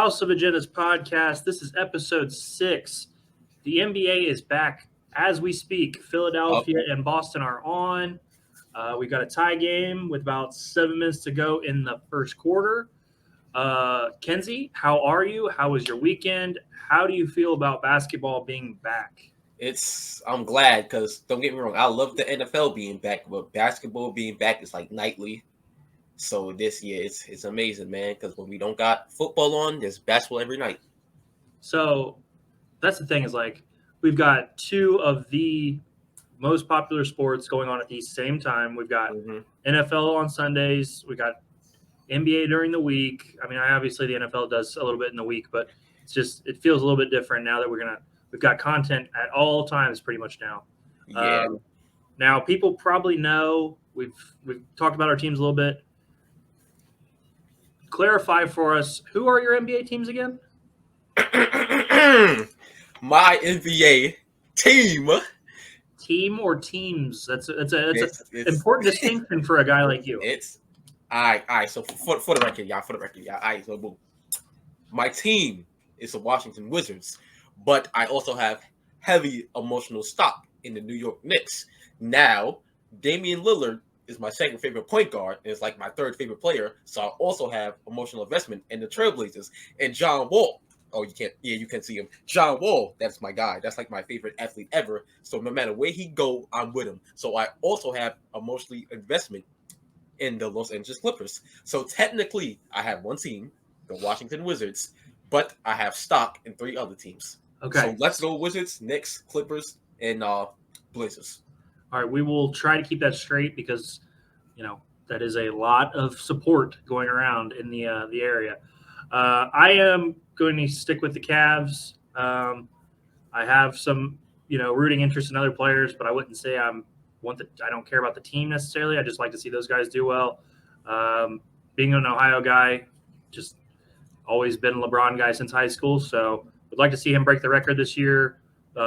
House of Agendas podcast. This is episode 6. The NBA is back as we speak. Philadelphia and Boston are on. We got a tie game with about 7 minutes to go in the first quarter. Kenzie, how are you? How was your weekend? How do you feel about basketball being back? I'm glad because don't get me wrong, I love the NFL being back, but basketball being back is like nightly. So this year it's amazing, man. Because when we don't got football on, there's basketball every night. So that's the thing is like we've got two of the most popular sports going on at the same time. We've got NFL on Sundays. We got NBA during the week. I mean, obviously the NFL does a little bit in the week, but it feels a little bit different now that we've got content at all times pretty much now. Yeah. Now people probably know we've talked about our teams a little bit. Clarify for us, who are your NBA teams again? My NBA team. Team or teams? That's an important distinction for a guy like you. It's all right. So for the record, y'all. All right. So boom. My team is the Washington Wizards, but I also have heavy emotional stock in the New York Knicks. Now, Damian Lillard is my second favorite point guard, and it's like my third favorite player. So I also have emotional investment in the Trailblazers and John Wall. Oh, you can see him. John Wall, that's my guy. That's like my favorite athlete ever. So no matter where he go, I'm with him. So I also have emotional investment in the Los Angeles Clippers. So technically, I have one team, the Washington Wizards, but I have stock in 3 other teams. Okay. So let's go Wizards, Knicks, Clippers, and Blazers. All right, we will try to keep that straight because, that is a lot of support going around in the area. I am going to stick with the Cavs. I have some, rooting interest in other players, but I wouldn't say I don't care about the team necessarily. I just like to see those guys do well. Being an Ohio guy, just always been a LeBron guy since high school, so would like to see him break the record this year,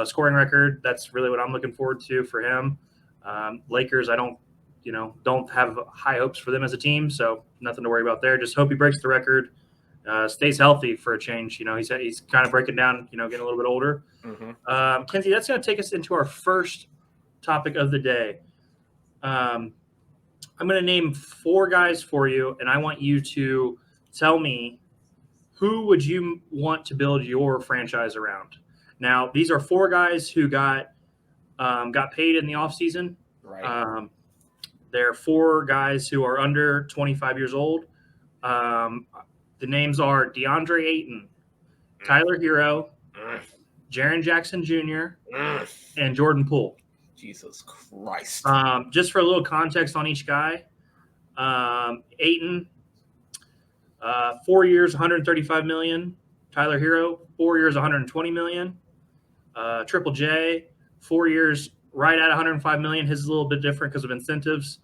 scoring record. That's really what I'm looking forward to for him. Lakers, I don't have high hopes for them as a team, so nothing to worry about there. Just hope he breaks the record, stays healthy for a change. He's kind of breaking down, getting a little bit older. Kenzie, that's going to take us into our first topic of the day. I'm going to name 4 guys for you, and I want you to tell me who would you want to build your franchise around. Now, these are 4 guys who got paid in the offseason. Right. They're 4 guys who are under 25 years old. The names are DeAndre Ayton, Tyler Hero, Jaren Jackson Jr., and Jordan Poole. Jesus Christ. Just for a little context on each guy, Ayton, 4 years, $135 million. Tyler Hero, 4 years, $120 million. Triple J, 4 years, right at $105 million. His is a little bit different because of incentives.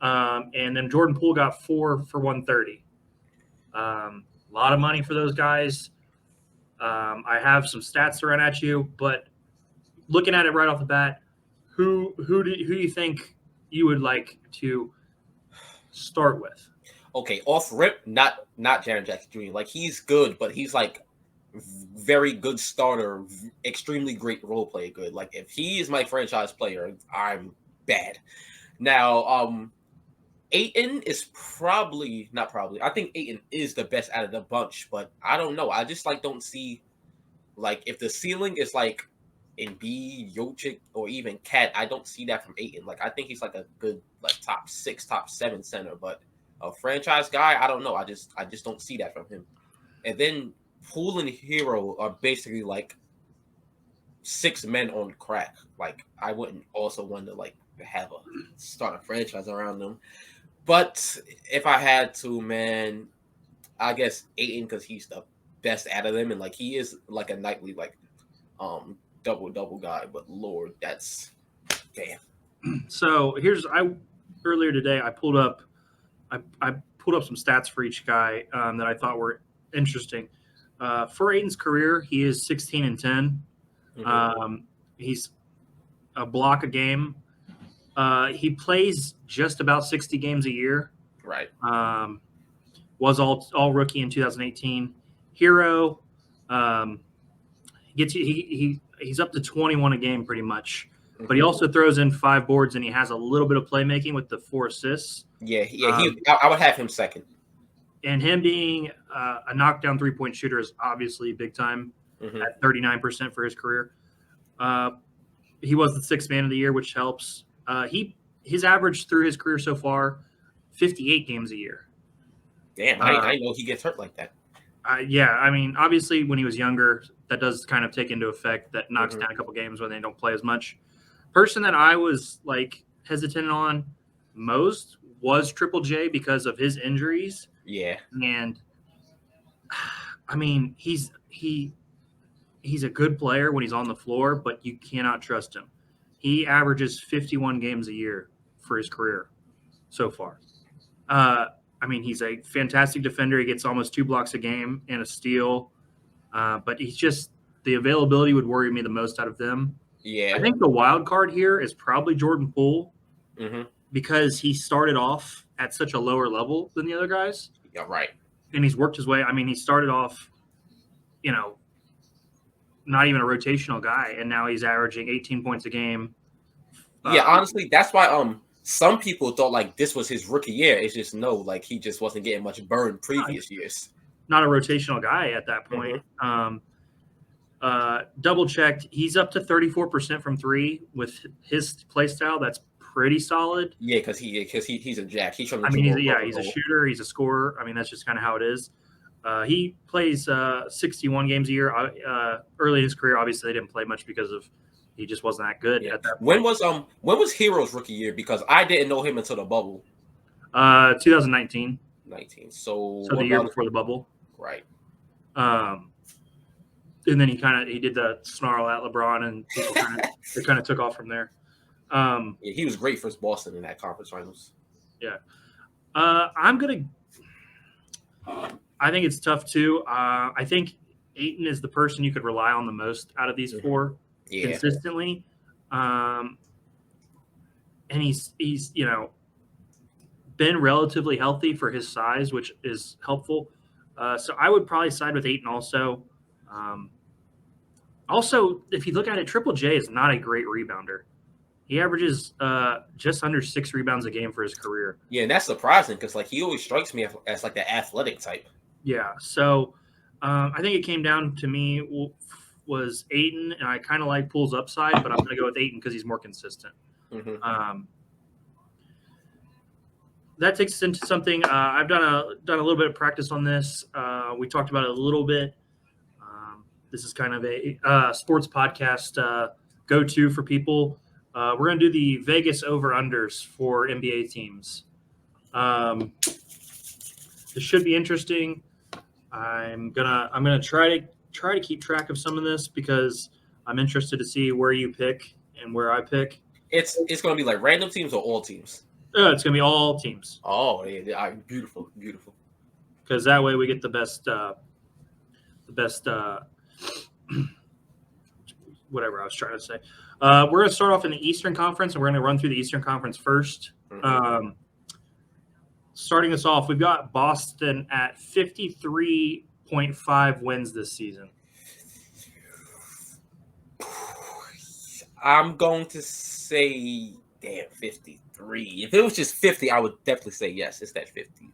And then Jordan Poole got 4 for $130. A lot of money for those guys. I have some stats to run at you, but looking at it right off the bat, who do you think you would like to start with? Okay, off rip, not Jaren Jackson Jr. Like, he's good, but he's like very good starter, extremely great role player. Good. Like, if he is my franchise player, I'm bad. Now, Ayton is not probably. I think Ayton is the best out of the bunch, but I don't know. I just don't see, if the ceiling is like Embiid, Jokic, or even Cat. I don't see that from Ayton. I think he's a good top 6, top 7 center, but a franchise guy, I don't know. I just don't see that from him. And then Poole and Hero are basically 6 men on crack. I wouldn't also want to start a franchise around them. But if I had to, man, I guess Ayton, because he's the best out of them, and he is a nightly double guy. But Lord, that's damn. So earlier today I pulled up some stats for each guy that I thought were interesting. For Ayton's career, he is 16-10. He's a block a game. He plays just about 60 games a year. Right. Was all rookie in 2018. Hero. He's up to 21 a game pretty much, but he also throws in 5 boards and he has a little bit of playmaking with the 4 assists. Yeah. I would have him second. And him being a knockdown 3-point shooter is obviously big time at 39% for his career. He was the 6th man of the year, which helps. His average through his career so far, 58 games a year. Damn, I know he gets hurt like that. Yeah, I mean, obviously when he was younger, that does kind of take into effect. That knocks down a couple games when they don't play as much. Person that I was like hesitant on most was Triple J because of his injuries. Yeah, and I mean he's a good player when he's on the floor, but you cannot trust him. He averages 51 games a year for his career so far. I mean, he's a fantastic defender. He gets almost 2 blocks a game and a steal. But he's just the availability would worry me the most out of them. yeah. I think the wild card here is probably Jordan Poole because he started off at such a lower level than the other guys. Yeah, right. And he's worked his way. I mean, he started off, not even a rotational guy, and now he's averaging 18 points a game. Yeah, honestly, that's why some people thought like this was his rookie year. It's just like he just wasn't getting much burn previous years. Not a rotational guy at that point. Double checked. He's up to 34% from 3 with his play style. That's pretty solid. Yeah, because he's a jack. He's from. He's a shooter. He's a scorer. I mean, that's just kind of how it is. He plays 61 games a year. Early in his career, obviously, they didn't play much because he just wasn't that good at that point. When was Hero's rookie year? Because I didn't know him until the bubble. 2019. So the year before the bubble. Right. And then he did the snarl at LeBron, and people kind of took off from there. Yeah, he was great for Boston in that conference finals. Yeah. I think it's tough too. I think Ayton is the person you could rely on the most out of these 4 consistently. And he's been relatively healthy for his size, which is helpful. So I would probably side with Ayton also. Also, if you look at it, Triple J is not a great rebounder. He averages just under 6 rebounds a game for his career. Yeah, and that's surprising because he always strikes me as like the athletic type. Yeah, so I think it came down to me was Ayton, and I kind of like Poole's upside, but I'm going to go with Ayton because he's more consistent. That takes us into something I've done a little bit of practice on this. We talked about it a little bit. This is kind of a sports podcast go-to for people. We're going to do the Vegas over-unders for NBA teams. This should be interesting. I'm gonna try to keep track of some of this because I'm interested to see where you pick and where I pick. It's gonna be like random teams or all teams. It's gonna be all teams. Oh yeah, beautiful. Because that way we get the best whatever I was trying to say. We're going to start off in the Eastern Conference, and we're going to run through the Eastern Conference first. Starting us off, we've got Boston at 53.5 wins this season. I'm going to say, 53. If it was just 50, I would definitely say yes. It's that 50.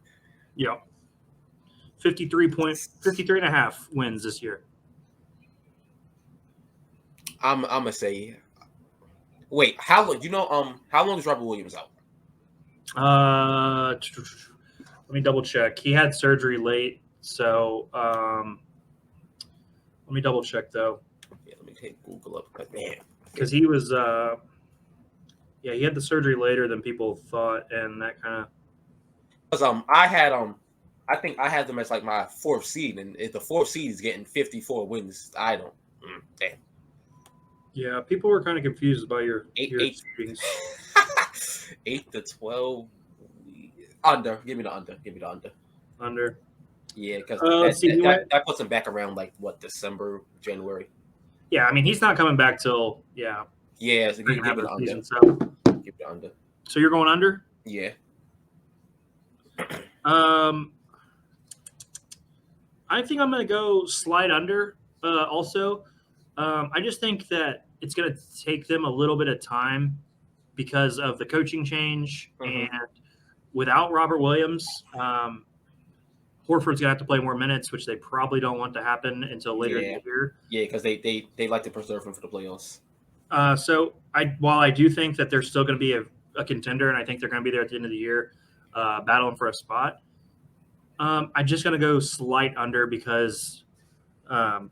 Yeah. 53.5 wins this year. I'm gonna say. Wait, how long? How long is Robert Williams out? Let me double check. He had surgery late, so let me double check though. Yeah, let me take Google up. Because he was, he had the surgery later than people thought, and that kind of. Because I think I had them as like my 4th seed, and if the 4th seed is getting 54 wins, I don't. Damn. Yeah, people were kind of confused by your 8 to 12 under. Give me the under. Under. Yeah, because that puts him back around December, January. Yeah, I mean he's not coming back till Yeah, so give me the under. Season, so. Give the under. So you're going under? Yeah. I think I'm going to go slide under. Also, I just think that it's going to take them a little bit of time because of the coaching change, and Mm-hmm. without Robert Williams, Horford's going to have to play more minutes, which they probably don't want to happen until later in Yeah, the year. yeah, because they like to preserve him for the playoffs. So while I do think that they're still going to be a contender, and I think they're going to be there at the end of the year, battling for a spot, I'm just going to go slight under because um,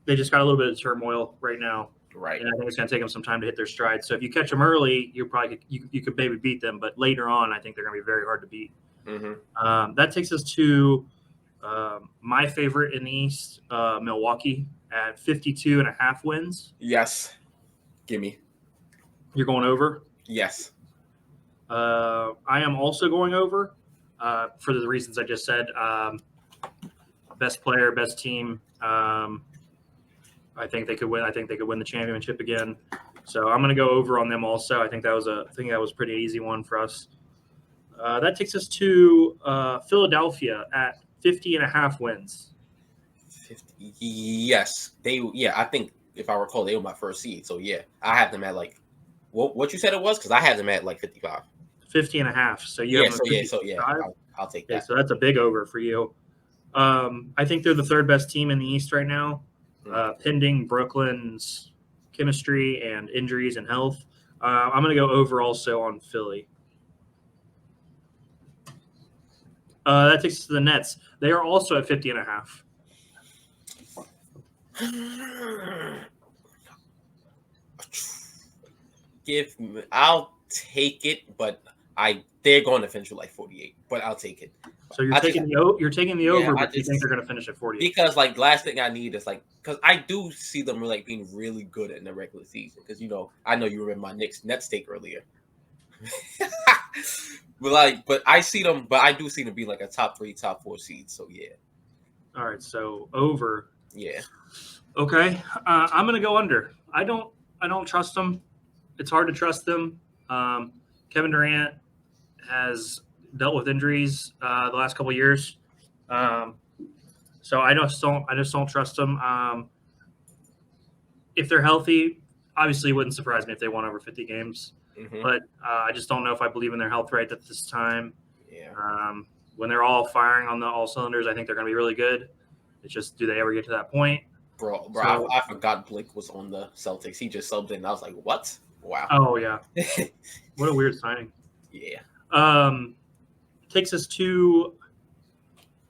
they just got a little bit of turmoil right now, Right. and I think it's going to take them some time to hit their stride. So if you catch them early, you could maybe beat them, but later on, I think they're going to be very hard to beat. That takes us to my favorite in the East, Milwaukee, at 52.5 wins. Yes. Gimme. You're going over. Yes. I am also going over for the reasons I just said. Best player, best team. I think they could win. I think they could win the championship again. So I'm going to go over on them also. I think that was a pretty easy one for us. That takes us to Philadelphia at 50.5 wins. 50. Yes. I think if I recall, they were my first seed. So yeah, I have them at like what you said it was, because I had them at like 55. 50.5. So you Yeah. have So yeah. 55. I'll take Okay, that. so that's a big over for you. I think they're the third best team in the East right now, pending Brooklyn's chemistry and injuries and health. I'm going to go over also on Philly. That takes us to the Nets. They are also at 50.5. I'll take it, but they're going to finish with like 48, but I'll take it. So you're taking the over, but you think they're going to finish at 48? Because like last thing I need is like, because I do see them like being really good in the regular season. Because I know you remember my Nets take earlier. but I see them, but I do see them being like a top 3, top 4 seed. So yeah. All right, so over. Yeah. Okay, I'm going to go under. I don't trust them. It's hard to trust them. Kevin Durant has dealt with injuries the last couple of years, so I just don't trust them. If they're healthy, obviously, it wouldn't surprise me if they won over 50 games. Mm-hmm. But I just don't know if I believe in their health right at this time. Yeah. When they're all firing on all cylinders, I think they're going to be really good. It's just, do they ever get to that point? Bro, So, I forgot Blake was on the Celtics. He just subbed in. I was like, what? Wow. Oh, yeah. What a weird signing. Yeah. Takes us to,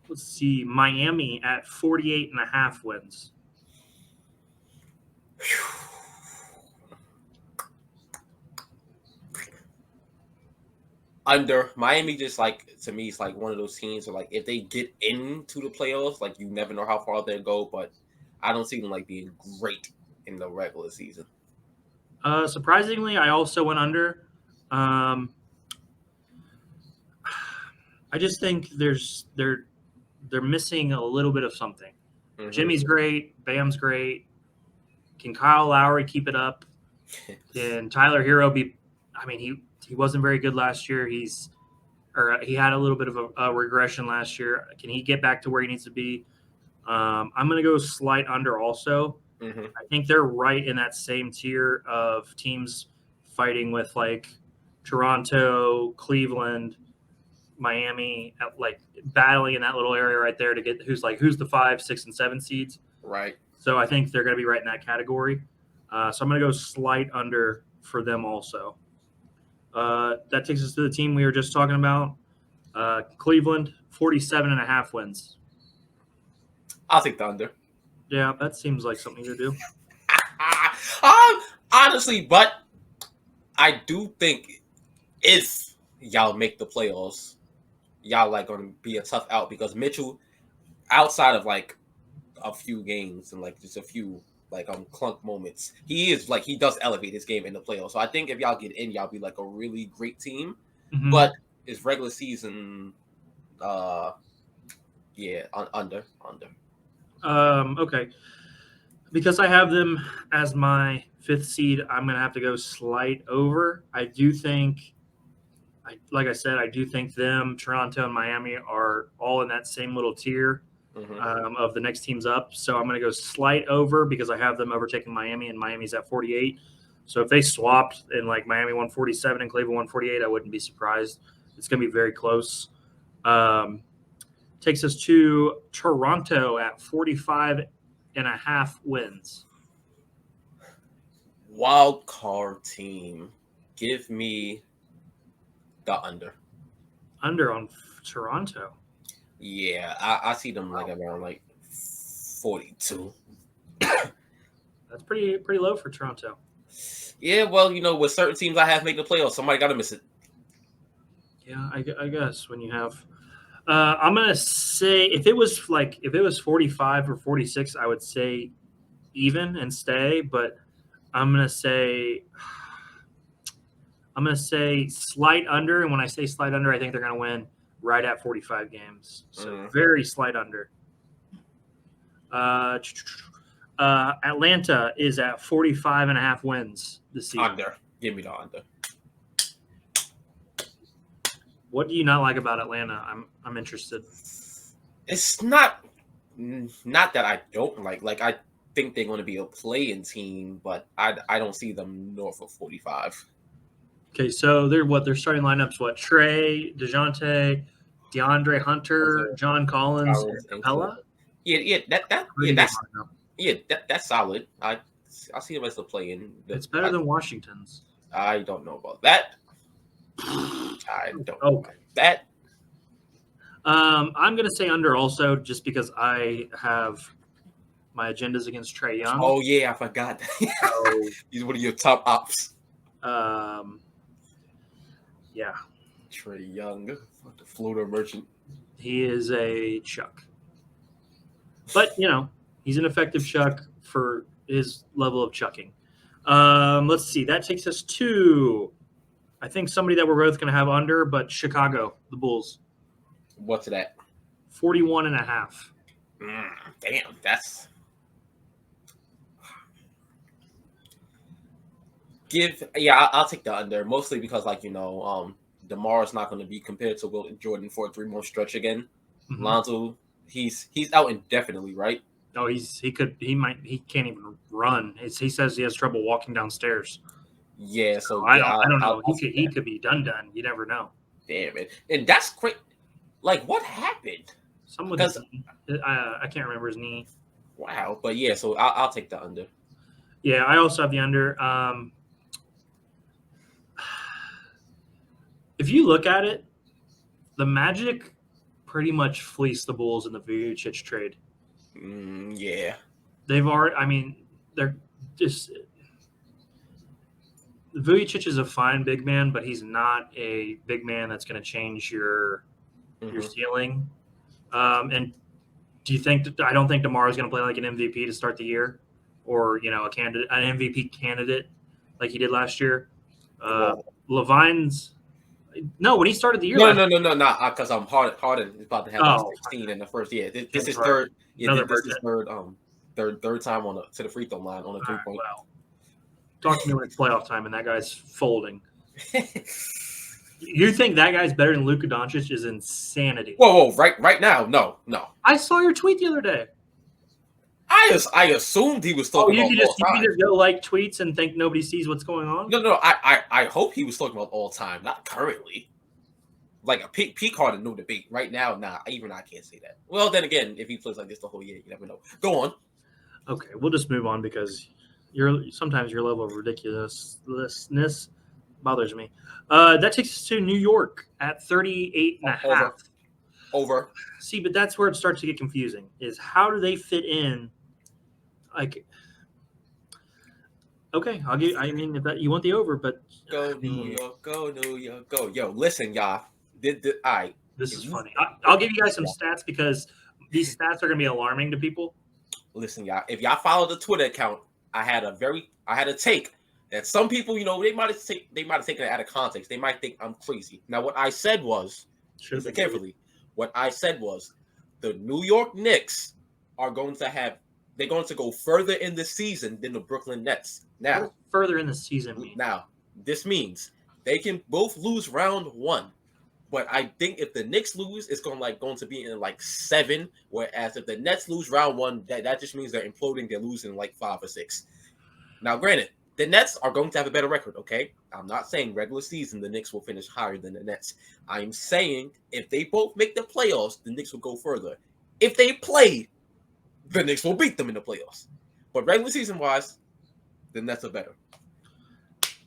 let's see, Miami at 48.5 wins. Under. Miami, just like, to me, it's like one of those teams where like if they get into the playoffs, like you never know how far they'll go, but I don't see them like being great in the regular season. Surprisingly, I also went under. I just think they're missing a little bit of something. Mm-hmm. Jimmy's great, Bam's great. Can Kyle Lowry keep it up? Can Tyler Hero be? I mean, he wasn't very good last year. He had a little bit of a regression last year. Can he get back to where he needs to be? I'm going to go slight under also. Mm-hmm. I think they're right in that same tier of teams fighting with like Toronto, Cleveland, Miami, like battling in that little area right there to get who's the 5, 6, and 7 seeds. Right. So I think they're going to be right in that category. So I'm going to go slight under for them also. That takes us to the team we were just talking about. Cleveland, 47.5 wins. I'll take the under. Yeah, that seems like something to do. Honestly, but I do think if y'all make the playoffs, y'all like going to be a tough out because Mitchell, outside of like a few games and like just a few like clunk moments, he does elevate his game in the playoffs. So I think if y'all get in, y'all be like a really great team. Mm-hmm. But it's regular season, under. Okay. Because I have them as my 5th seed, I'm going to have to go slight over. I do think, like I said, I do think them, Toronto, and Miami are all in that same little tier. of the next teams up. So I'm going to go slight over because I have them overtaking Miami, and Miami's at 48. So if they swapped and like Miami 147 and Cleveland 148, I wouldn't be surprised. It's going to be very close. Takes us to Toronto at 45.5 wins. Wild card team. Give me the under. Under on Toronto. Yeah, I see them like around like 42. That's pretty low for Toronto. Yeah, well, with certain teams I have making the playoffs, somebody got to miss it. Yeah, I guess when you have, I'm gonna say if it was 45 or 46, I would say even and stay. But I'm gonna say slight under, and when I say slight under, I think they're gonna win right at 45 games. So very slight under. Atlanta is at 45.5 wins this season. Under. Give me the under. What do you not like about Atlanta? I'm interested. It's not that I don't like. Like, I think they're going to be a play-in team, but I don't see them north of 45. Okay, so their starting lineups? What? Trey, DeJounte, DeAndre Hunter, John Collins, and Capella. Yeah, that's solid. I see them as a play-in. It's better than Washington's. I don't know about that. I don't know about that. I'm going to say under also just because I have my agendas against Trae Young. Oh, yeah, I forgot. He's one of your top ops. Yeah. Trae Young, the floater merchant. He is a chuck. But, he's an effective chuck for his level of chucking. Let's see. That takes us to, I think, somebody that we're both going to have under, but Chicago, the Bulls. What's that? 41.5. Damn, that's... I'll take the under, mostly because, DeMar's not going to be compared to Will Jordan for a 3-month stretch again. Mm-hmm. Lonzo, he's out indefinitely, right? No, he can't even run. He says he has trouble walking downstairs. Yeah, so I don't know. He could be done. You never know. Damn it, and that's great. Like, what happened? I can't remember his knee. Wow, but yeah, so I'll take the under. Yeah, I also have the under. If you look at it, the Magic pretty much fleeced the Bulls in the Vucevic trade. Yeah. They've already – I mean, they're just – Vucevic is a fine big man, but he's not a big man that's going to change your ceiling. And do you think – I don't think DeMar is going to play like an MVP to start the year or, an MVP candidate like he did last year. Levine's – no, when he started the year. No, because Harden is about to have 16 in the first year. This is third. Yeah, this is third time to the free throw line on a 3-point. Wow. Talk to me when it's playoff time and that guy's folding. You think that guy's better than Luka Doncic is insanity. Whoa! Right now, no. I saw your tweet the other day. I assumed he was talking about all time. You can just go like tweets and think nobody sees what's going on? No. I hope he was talking about all time, not currently. Like a peak Harden, no debate. Right now, nah, even I can't say that. Well, then again, if he plays like this the whole year, you never know. Go on. Okay, we'll just move on because sometimes your level of ridiculousness bothers me. That takes us to New York at 38.5. Over. See, but that's where it starts to get confusing. Is how do they fit in? Like, okay, I'll give. I mean, if that you want the over, but go New York, go. Yo, listen, y'all. This is funny. I'll give you guys some stats because these stats are going to be alarming to people. Listen, y'all. If y'all follow the Twitter account, I had a take that some people, they might have taken it out of context. They might think I'm crazy. Now, what I said was, listen carefully. What I said was, the New York Knicks are going to go further in the season than the Brooklyn Nets. Now, further in the season mean? Now, this means they can both lose round 1. But I think if the Knicks lose, it's going to be in like 7. Whereas if the Nets lose round 1, that just means they're imploding. They're losing like 5 or 6. Now, granted, the Nets are going to have a better record. Okay, I'm not saying regular season the Knicks will finish higher than the Nets. I'm saying if they both make the playoffs, the Knicks will go further. If they play, the Knicks will beat them in the playoffs. But regular season wise, the Nets are better.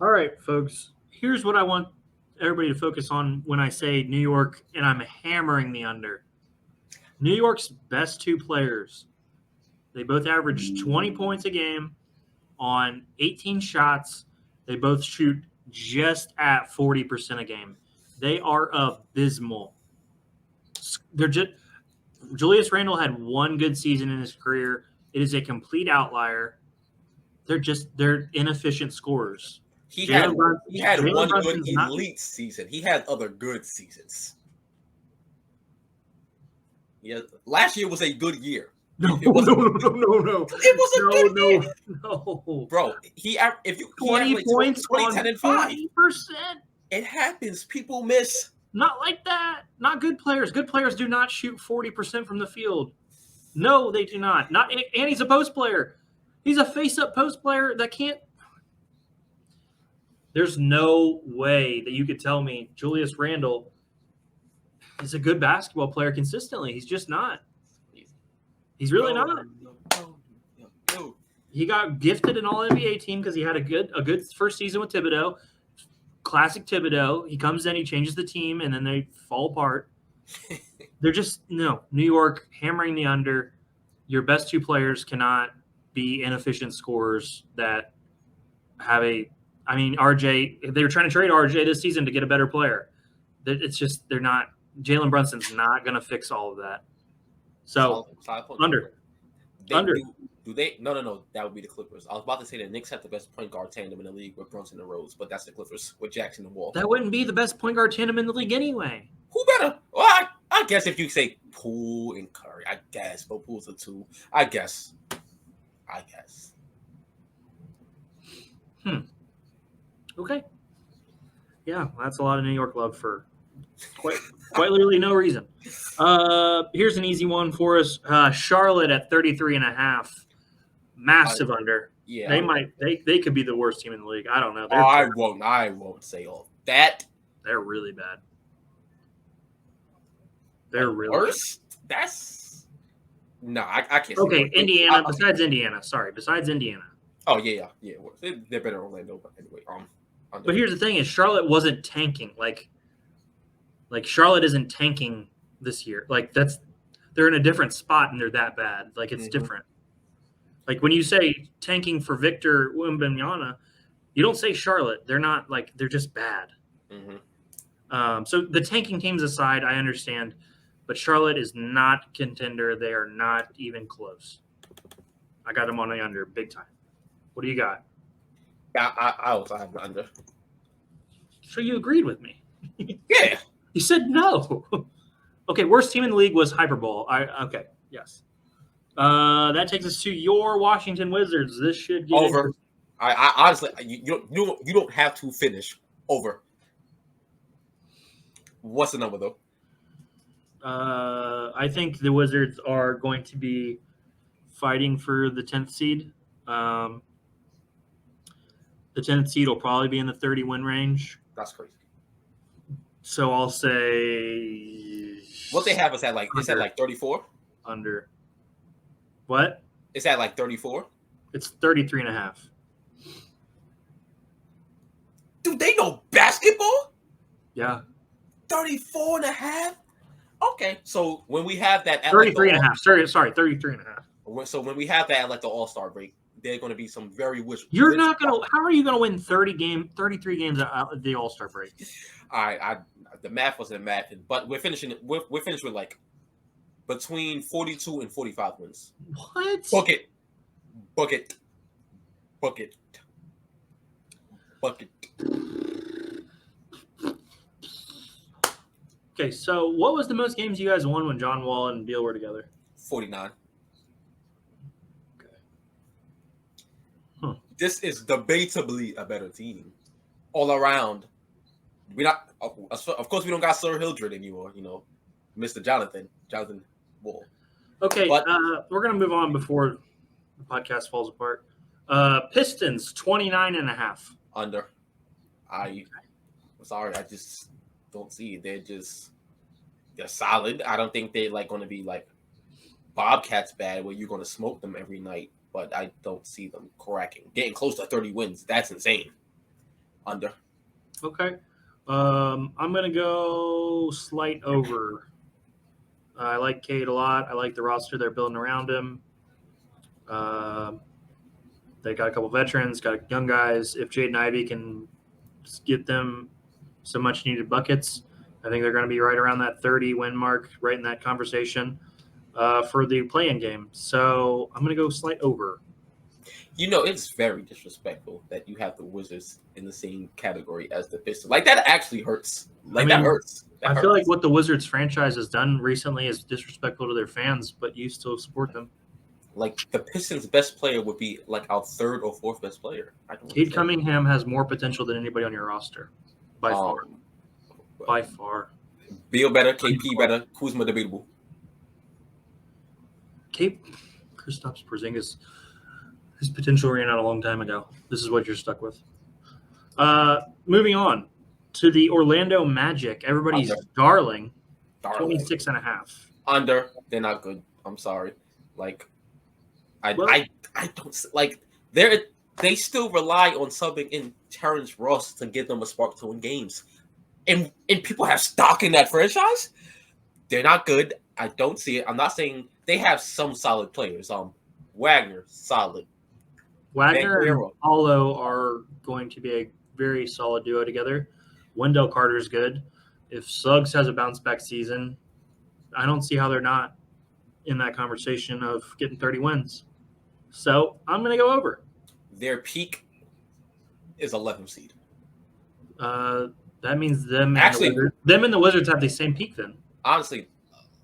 All right, folks. Here's what I want everybody to focus on when I say New York, and I'm hammering the under. New York's best 2 players, they both average 20 points a game on 18 shots. They both shoot just at 40% a game. They are abysmal. They're just Julius Randle had 1 good season in his career. It is a complete outlier. They're inefficient scorers. He had one good not, elite season. He had other good seasons. Yeah, last year was a good year. No. It was a good year. No, bro. If you 20 points, 20, 10, and 5%. It happens. People miss. Not like that. Not good players. Good players do not shoot 40% from the field. No, they do not. And he's a post player. He's a face-up post player that can't. There's no way that you could tell me Julius Randle is a good basketball player consistently. He's just not. He's really not. He got gifted an All-NBA team because he had a good first season with Thibodeau. Classic Thibodeau. He comes in, he changes the team, and then they fall apart. They're just New York hammering the under. Your best 2 players cannot be inefficient scorers that have RJ. They were trying to trade RJ this season to get a better player. It's just they're not. Jalen Brunson's not going to fix all of that. So under. Do they? No. That would be the Clippers. I was about to say the Knicks have the best point guard tandem in the league with Brunson and Rose, but that's the Clippers with Jackson and Wall. That wouldn't be the best point guard tandem in the league anyway. Who better? Well, I guess if you say Poole and Curry, I guess. But Poole's a 2. I guess. Okay. Yeah, that's a lot of New York love for quite literally no reason. Here's an easy one for us. Charlotte at 33.5. Massive under. Yeah. They could be the worst team in the league. I don't know. I won't say all that. They're really bad. They're really worse? Bad. That's no, I can't. Okay, Indiana. Besides Indiana. Oh yeah. They're better than Orlando, but anyway. But here's the thing: is Charlotte wasn't tanking. Like Charlotte isn't tanking this year. Like they're in a different spot and they're that bad. Like it's different. Like when you say tanking for Victor Wembanyama, you don't say Charlotte. They're not they're just bad. So the tanking teams aside, I understand, but Charlotte is not contender. They are not even close. I got them on the under big time. What do you got? Yeah, I also have the under. So you agreed with me. Yeah. You said no. Okay, worst team in the league was Hyperbole. Okay, yes. That takes us to your Washington Wizards. This should get over. I honestly, you don't have to finish over. What's the number though? I think the Wizards are going to be fighting for the 10th seed. The 10th seed will probably be in the 30 win range. That's crazy. So I'll say what they have is at like 34? Under. What? It's at like 34? It's 33.5. Dude, they know basketball? Yeah. 34.5? Okay. So when we have that at 33.5. Sorry, 33.5. So when we have that at like the All-Star break, they're going to be some very You're not going to. How are you going to win 33 games at the All-Star break? The math wasn't math, but we're finishing. We're finished with like between 42 and 45 wins. What? Bucket. Okay, so what was the most games you guys won when John Wall and Beal were together? 49. Okay. Huh. This is debatably a better team all around. we not. Of course, we don't got Sir Hildred anymore. Mr. Jonathan Wall. Okay, But we're going to move on before the podcast falls apart. Pistons, 29.5. under, I'm sorry, I just don't see it. They're solid. I don't think they're like going to be like Bobcats bad where you're going to smoke them every night. But I don't see them getting close to 30 wins. That's insane. Under. Okay. I'm going to go slight over. I like Cade a lot. I like the roster they're building around him. They got a couple veterans, got young guys. If Jaden Ivey can get them some much needed buckets, I think they're going to be right around that 30 win mark, right in that conversation for the play-in game. So I'm going to go slight over. It's very disrespectful that you have the Wizards in the same category as the Pistons. Like, that actually hurts. That hurts. I feel like what the Wizards franchise has done recently is disrespectful to their fans, but you still support them. Like, the Pistons' best player would be like our third or fourth best player. Cade Cunningham has more potential than anybody on your roster, by far. By far. Beal better, KP better, Kuzma debatable. Kristaps Porzingis, his potential ran out a long time ago. This is what you're stuck with. Moving on to the Orlando Magic, everybody's darling. 26.5. Under, they're not good. I'm sorry. Like, I don't like. They still rely on subbing in Terrence Ross to give them a spark to win games, and people have stock in that franchise. They're not good. I don't see it. I'm not saying they have some solid players. Wagner solid. Wagner and Paulo are going to be a very solid duo together. Wendell Carter's good. If Suggs has a bounce back season, I don't see how they're not in that conversation of getting 30 wins. So I'm going to go over. Their peak is 11th seed. That means them and the Wizards have the same peak then. Honestly,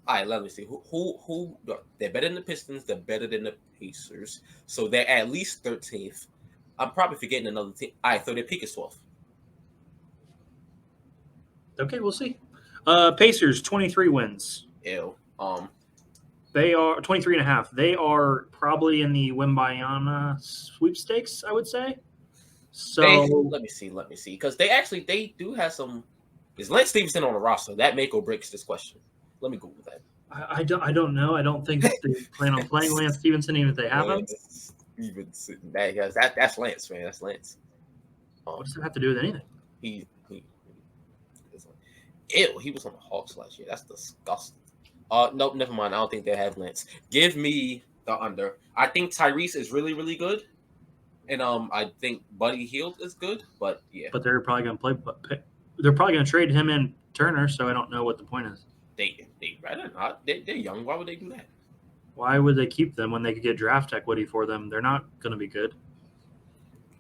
all right, let me see. Who they're better than the Pistons, they're better than the Pacers. So they're at least 13th. I'm probably forgetting another team. All right, so their peak is 12th. Okay, we'll see. Pacers, 23 wins. Ew. They are 23.5. They are probably in the Wembanyama sweepstakes, I would say. So let me see. Because they do have some. Is Lance Stevenson on the roster? That make or breaks this question. Let me Google that. I don't know. I don't think they plan on playing Lance Stevenson, even if they have him. That's Lance, man. That's Lance. What does that have to do with anything? He was on the Hawks last year. That's disgusting. Nope, never mind. I don't think they have Lance. Give me the under. I think Tyrese is really, really good. And I think Buddy Hield is good, but yeah. But they're probably going to play. They're probably going to trade him and Turner, so I don't know what the point is. They rather not. They're young. Why would they do that? Why would they keep them when they could get draft equity for them? They're not going to be good.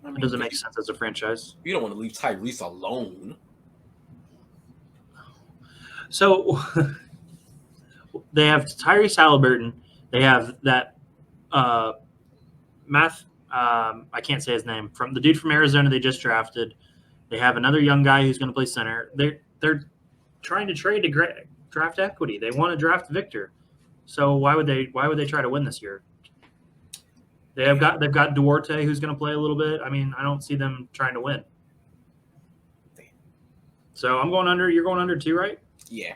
It doesn't make sense as a franchise. You don't want to leave Tyrese alone. So they have Tyrese Halliburton. They have that I can't say his name, from the dude from Arizona they just drafted. They have another young guy who's going to play center. They're trying to trade to draft equity. They want to draft Victor. So why would they try to win this year? They've got Duarte who's going to play a little bit. I mean, I don't see them trying to win. So I'm going under. You're going under too, right? Yeah.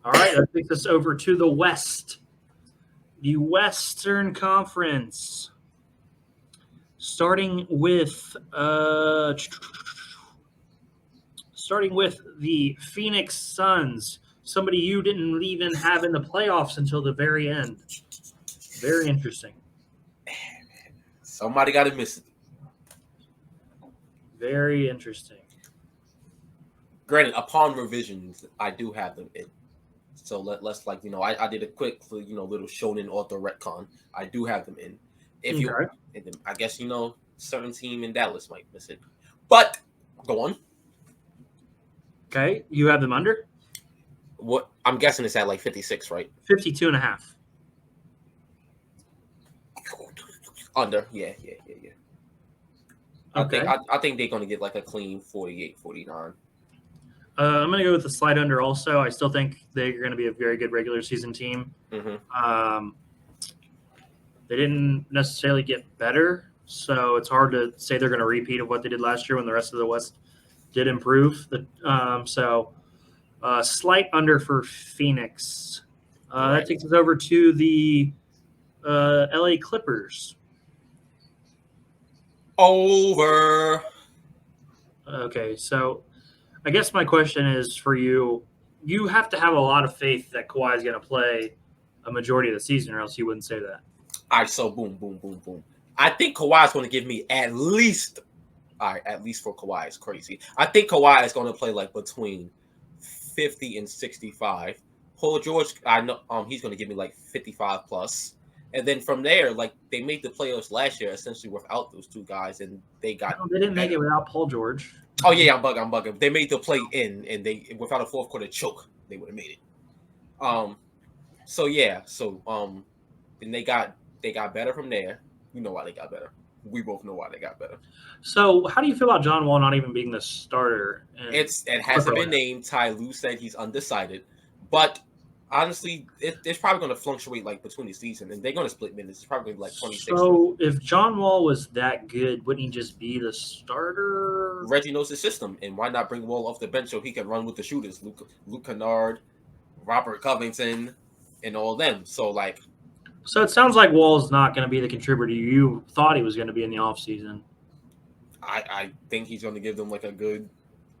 All right. That takes us over to the West. The Western Conference. Starting with the Phoenix Suns, somebody you didn't even have in the playoffs until the very end. Very interesting. Somebody got to miss it. Very interesting. Granted, upon revisions, I do have them in. So let's I did a quick little shonen author retcon. I do have them in. I guess certain team in Dallas might miss it. But go on. Okay, you have them under? What I'm guessing it's at like 56, right? 52.5. Under, yeah. Okay. I think they're gonna get like a clean 48, 49. I'm going to go with the slide under also. I still think they're going to be a very good regular season team. They didn't necessarily get better, so it's hard to say they're going to repeat of what they did last year when the rest of the West did improve. Slight under for Phoenix. That takes us over to the LA Clippers. Over. Okay, so I guess my question is for you. You have to have a lot of faith that Kawhi is going to play a majority of the season, or else you wouldn't say that. All right, so boom, boom, boom, boom. I think Kawhi is going to give me at least for Kawhi is crazy. I think Kawhi is going to play like between 50 and 65. Paul George, I know he's going to give me like 55 plus. And then from there, like they made the playoffs last year essentially without those two guys, and they got. No, they didn't make it without Paul George. Oh yeah, I'm bugging. They made the play in, and they without a fourth quarter choke, they would have made it. Then they got better from there. You know why they got better. We both know why they got better. So, how do you feel about John Wall not even being the starter? It hasn't been named. Ty Lue said he's undecided, but honestly, it's probably going to fluctuate like between the season, and they're going to split minutes. It's probably like 26. So, if John Wall was that good, wouldn't he just be the starter? Reggie knows the system, and why not bring Wall off the bench so he can run with the shooters, Luke Kennard, Robert Covington, and all them. So it sounds like Wall's not going to be the contributor you thought he was going to be in the offseason. I think he's going to give them like a good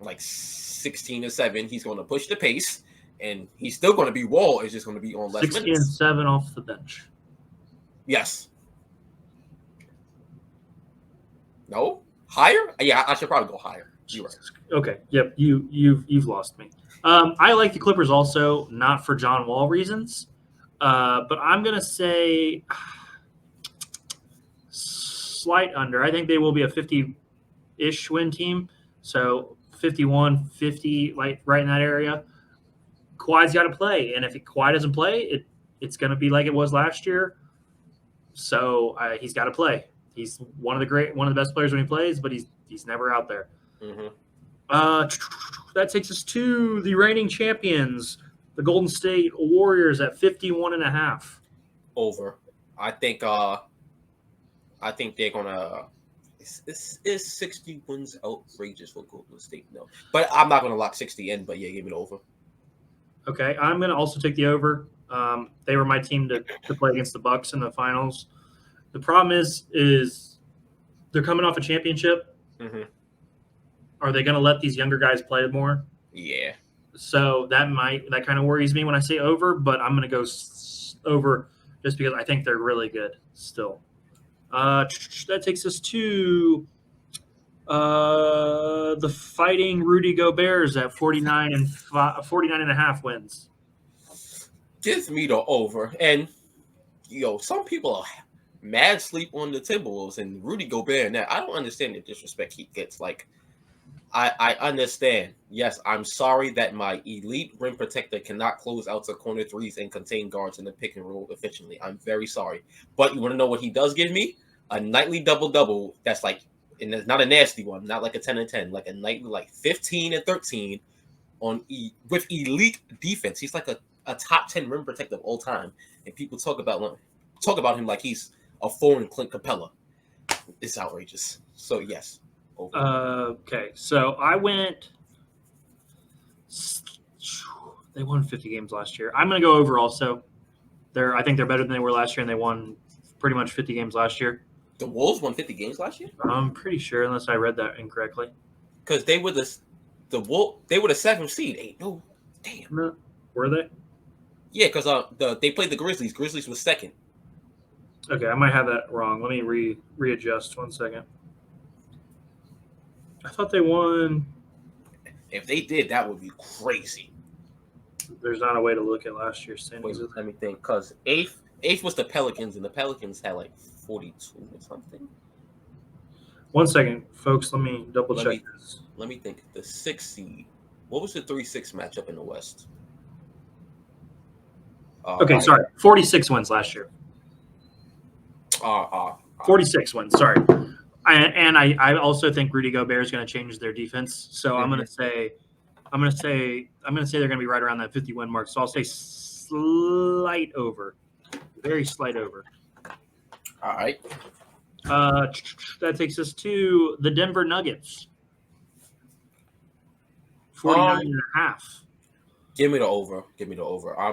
16-7. He's going to push the pace, and he's still going to be Wall. It's just going to be on less 16 minutes. and 7 off the bench. Yes. No? Higher? Yeah, I should probably go higher. You're right. Okay. Yep. You've lost me. I like the Clippers also, not for John Wall reasons, but I'm gonna say slight under. I think they will be a 50-ish win team, so 51, 50, like right in that area. Kawhi's got to play, and if Kawhi doesn't play, it's going to be like it was last year. So he's got to play. He's one of the best players when he plays, but he's never out there. Mm-hmm. That takes us to the reigning champions, the Golden State Warriors at 51.5. Over. I think they're gonna. Is 60 wins outrageous for Golden State? No, but I'm not gonna lock 60 in. But yeah, give it over. Okay, I'm gonna also take the over. They were my team to play against the Bucks in the finals. The problem is they're coming off a championship. Mm-hmm. Are they going to let these younger guys play more? Yeah. So that kind of worries me when I say over, but I'm going to go over just because I think they're really good still. That takes us to the Fighting Rudy Gobert's at 49.5 wins. Give me the over. And some people are mad sleep on the Timberwolves and Rudy Gobert. Now I don't understand the disrespect he gets. I understand. Yes, I'm sorry that my elite rim protector cannot close out to corner threes and contain guards in the pick and roll efficiently. I'm very sorry. But you want to know what he does give me? A nightly double-double that's and it's not a nasty one, not like a 10 and 10, like a nightly 15 and 13 with elite defense. He's like a top 10 rim protector of all time. And people talk about him like he's a foreign Clint Capella. It's outrageous. So yes. Over. Okay, so I went. They won 50 games last year. I'm going to go over also. I think they're better than they were last year, and they won pretty much 50 games last year. The Wolves won 50 games last year? I'm pretty sure, unless I read that incorrectly. Because they were the 7th seed. No, damn. No, were they? Yeah, because they played the Grizzlies. Grizzlies was second. Okay, I might have that wrong. Let me readjust 1 second. I thought they won. If they did, that would be crazy. There's not a way to look at last year's standings. Wait, let me think. Because eighth was the Pelicans, and the Pelicans had 42 or something. 1 second, folks. Let me double check this. Let me think. The 6th seed. What was the 3-6 matchup in the West? Okay, sorry. 46 wins last year. 46 wins. Sorry. I also think Rudy Gobert is going to change their defense. So I'm going to say I'm gonna say they're gonna be right around that 50 win mark. So I'll say slight over, very slight over. All right. That takes us to the Denver Nuggets. 49.5. Give me the over. Give me the over. I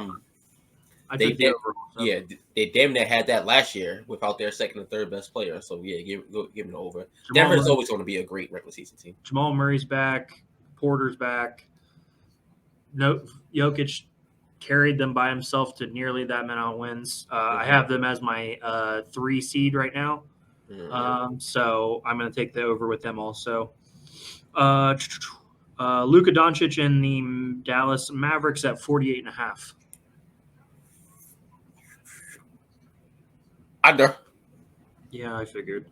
They took the did. over. Also. Yeah, they damn near had that last year without their second and third best player. So yeah, give me the over. Denver is always going to be a great regular season team. Jamal Murray's back. Porter's back. No, Jokic carried them by himself to nearly that amount of wins. I have them as my 3 seed right now. So I'm going to take the over with them also. Luka Doncic and the Dallas Mavericks at 48.5. Under. Yeah, I figured.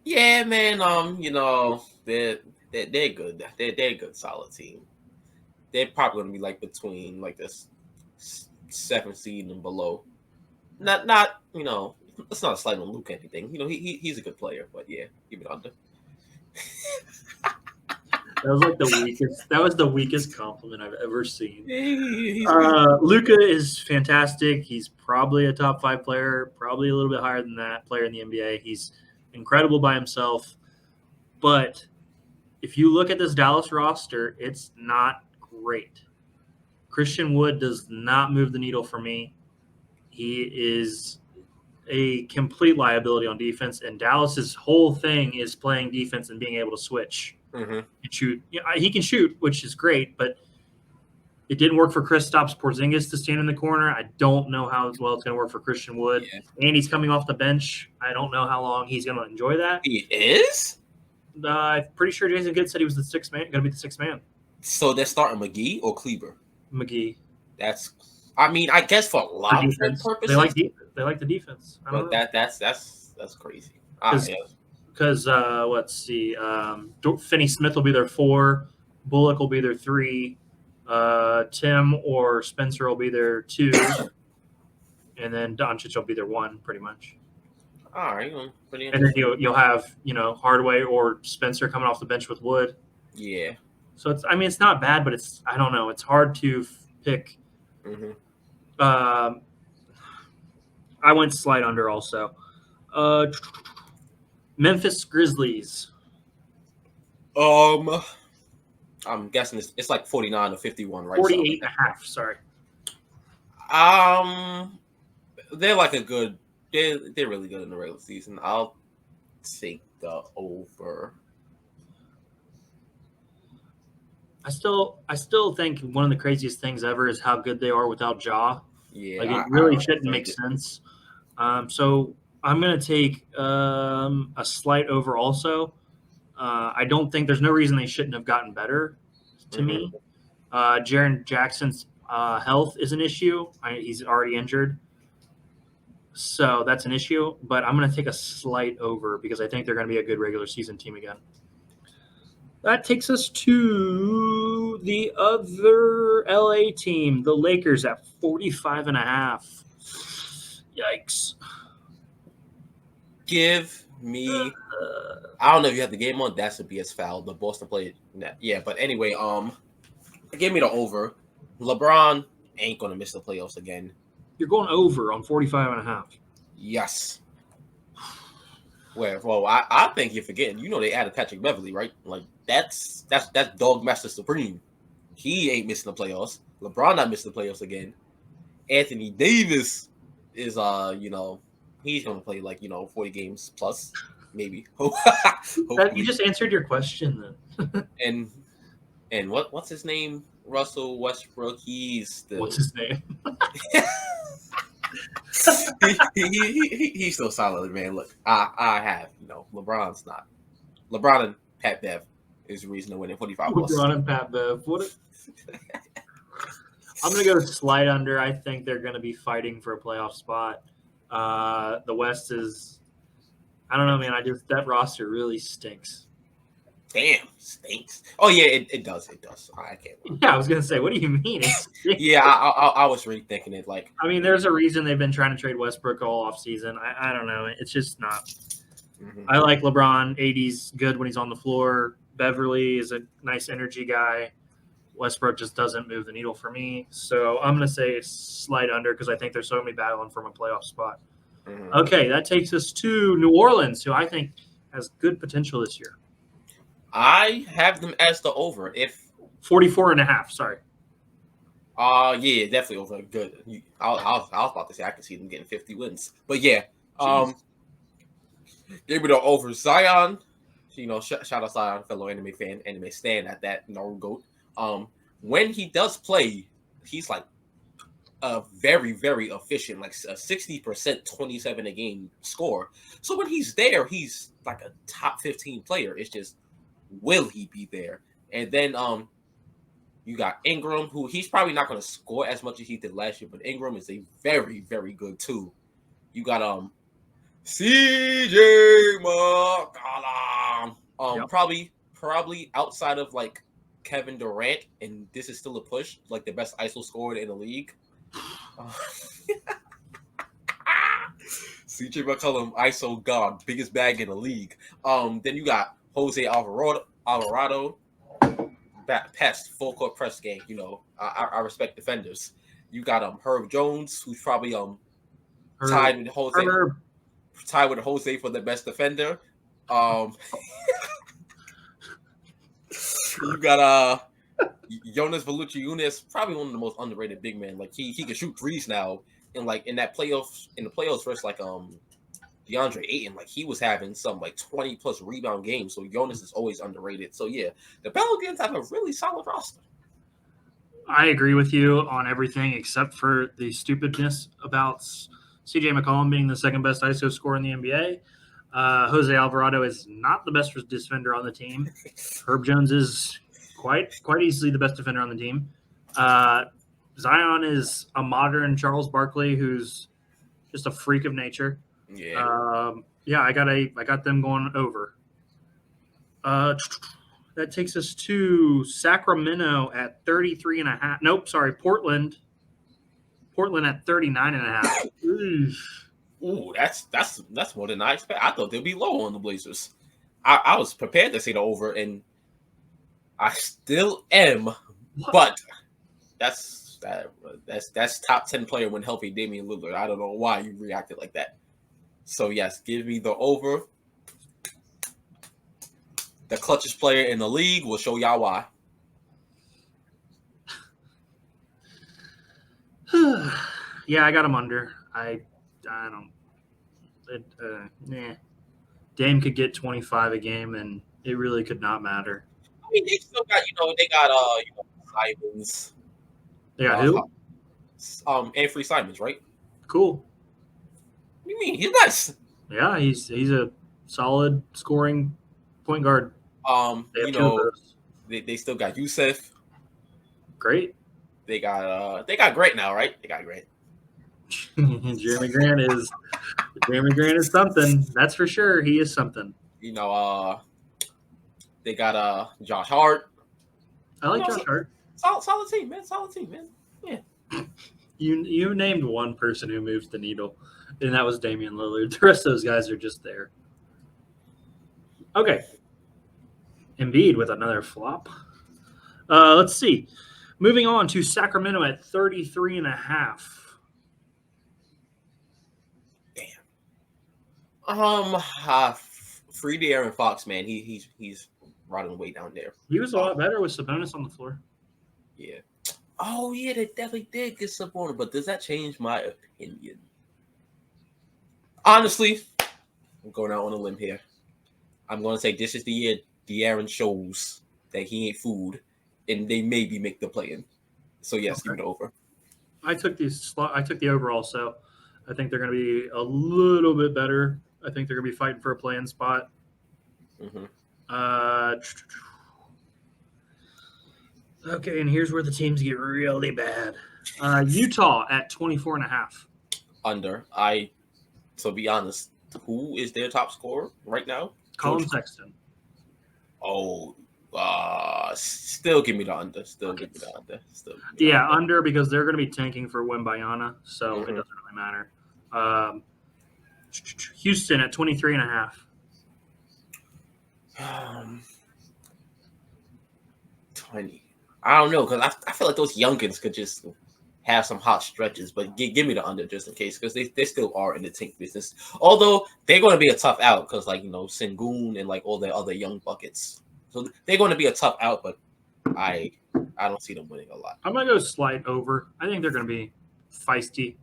Yeah, man. They're good. They're a good, solid team. They're probably going to be like between like this 7th seed and below. Not it's not a slight on Luke anything. He's a good player, but yeah, give it under. That was like the weakest. That was the weakest compliment I've ever seen. He's Luka is fantastic. He's probably a top 5 player, probably a little bit higher than that player in the NBA. He's incredible by himself. But if you look at this Dallas roster, it's not great. Christian Wood does not move the needle for me. He is a complete liability on defense, and Dallas's whole thing is playing defense and being able to switch and shoot. He can shoot, which is great, but it didn't work for Kristaps Porzingis to stand in the corner. I don't know how well it's going to work for Christian Wood. Yeah. And he's coming off the bench. I don't know how long he's going to enjoy that. He is? I'm pretty sure Jason Kidd said he was the 6th man, going to be the 6th man. So they're starting McGee or Kleber? McGee. I guess for long-term purposes. They like the defense. But that's crazy. Because let's see, Finney Smith will be their 4, Bullock will be their 3, Tim or Spencer will be their 2, and then Doncic will be their 1, pretty much. All right, pretty. And then you'll have Hardaway or Spencer coming off the bench with Wood. Yeah. So it's not bad, but I don't know. It's hard to pick. I went slight under also. Memphis Grizzlies. I'm guessing it's like 49 or 51, right? 48.5. Sorry. They're like they're really good in the regular season. I'll take the over. I still think one of the craziest things ever is how good they are without Ja. Yeah, it really shouldn't make sense. So I'm going to take a slight over also. I don't think there's no reason they shouldn't have gotten better to me. Jaren Jackson's health is an issue. He's already injured. So that's an issue. But I'm going to take a slight over because I think they're going to be a good regular season team again. That takes us to the other LA team, the Lakers at 45.5. Yikes. Give me I don't know if you have the game on. That's a BS foul. The Boston played that. Yeah, but anyway, give me the over. LeBron ain't gonna miss the playoffs again. You're going over on 45.5. Yes. Well, I think you're forgetting. They added Patrick Beverley, right? Like that's Dog Master Supreme. He ain't missing the playoffs. LeBron not missing the playoffs again. Anthony Davis is he's gonna play 40 games plus, maybe. You just answered your question then. and what's his name? Russell Westbrook. What's his name? He's still solid, man. Look, I have LeBron's not. LeBron and Pat Bev is the reason to win in 45 plus. LeBron and Pat Bev. I'm gonna go slight under. I think they're gonna be fighting for a playoff spot. The West is, I don't know, man. That roster really stinks. Damn, stinks. Oh yeah, it does. It does. I can't. Yeah, I was gonna say, what do you mean? Yeah, I was really thinking it. There's a reason they've been trying to trade Westbrook all off season. I don't know. It's just not. I like LeBron. AD's good when he's on the floor. Beverly is a nice energy guy. Westbrook just doesn't move the needle for me. So I'm going to say slight under because I think they're so going to be battling from a playoff spot. Mhm. Okay, that takes us to New Orleans, who I think has good potential this year. I have them as the over. If 44.5, sorry. yeah, definitely over. Good. I was about to say I could see them getting 50 wins, but yeah, Jeez. give me the over. Zion, shout out Zion, fellow anime fan, anime stan at that, goat. When he does play, he's like a very, very efficient, like a 60%, 27 a game score. So when he's there, he's like a top 15 player. It's just, will he be there? And then you got Ingram, who he's probably not going to score as much as he did last year, but Ingram is a very, very good too. You got CJ McCollum. Yep. Probably outside of like Kevin Durant, and this is still a push, like the best ISO scorer in the league. CJ McCollum, ISO God, biggest bag in the league. Then you got Jose Alvarado, pest, full court press game. I respect defenders. You got Herb Jones, who's probably tied with Jose for the best defender. You got Jonas Valanciunas, probably one of the most underrated big men. Like he can shoot threes now, and like in the playoffs versus like DeAndre Ayton, like he was having some like 20 plus rebound games. So Jonas is always underrated. So yeah, the Pelicans have a really solid roster. I agree with you on everything except for the stupidness about CJ McCollum being the second best ISO scorer in the NBA. Jose Alvarado is not the best defender on the team. Herb Jones is quite easily the best defender on the team. Zion is a modern Charles Barkley who's just a freak of nature. Yeah. I got them going over. That takes us to Sacramento at 33.5. Nope, sorry, Portland. Portland at 39.5. Ooh, that's more than I expect. I thought they'd be low on the Blazers. I was prepared to say the over, and I still am. What? But that's top 10 player when healthy Damian Lillard. I don't know why you reacted like that. So yes, give me the over. The clutchest player in the league will show y'all why. Yeah, I got him under. I don't. Nah. Dame could get 25 a game, and it really could not matter. I mean, they still got Simons. They got who? Anthony Simons, right? Cool. What do you mean? He's nice. Yeah, he's a solid scoring point guard. They have two of those. They still got Yusef. Great. They got Grant now, right? They got Grant. Jeremy Grant is something. That's for sure. He is something. They got Josh Hart. I like Josh Hart. Solid team, man. Solid team, man. Yeah. You named one person who moves the needle, and that was Damian Lillard. The rest of those guys are just there. Okay. Embiid with another flop. Let's see. Moving on to Sacramento at 33.5. Damn. Free De'Aaron Fox, man. He's riding way down there. He was a lot better with Sabonis on the floor. Yeah. Oh yeah, they definitely did get Sabonis, but does that change my opinion? Honestly, I'm going out on a limb here. I'm going to say this is the year De'Aaron shows that he ain't food, and they maybe make the play-in. So yes, give it over. I took the over also. I think they're going to be a little bit better. I think they're going to be fighting for a play-in spot. Mm-hmm. Okay, and here's where the teams get really bad. Utah at 24.5. Under. So be honest, who is their top scorer right now? Colin Sexton. Oh, still give me the under. Under because they're going to be tanking for Wembayana, so it doesn't really matter. Houston at 23.5. 20. I don't know, because I feel like those youngins could just have some hot stretches, but give me the under just in case, because they still are in the tank business. Although they're going to be a tough out, because like Sengun and like all the other young buckets, so they're going to be a tough out. But I don't see them winning a lot. I'm gonna go slight over. I think they're gonna be feisty.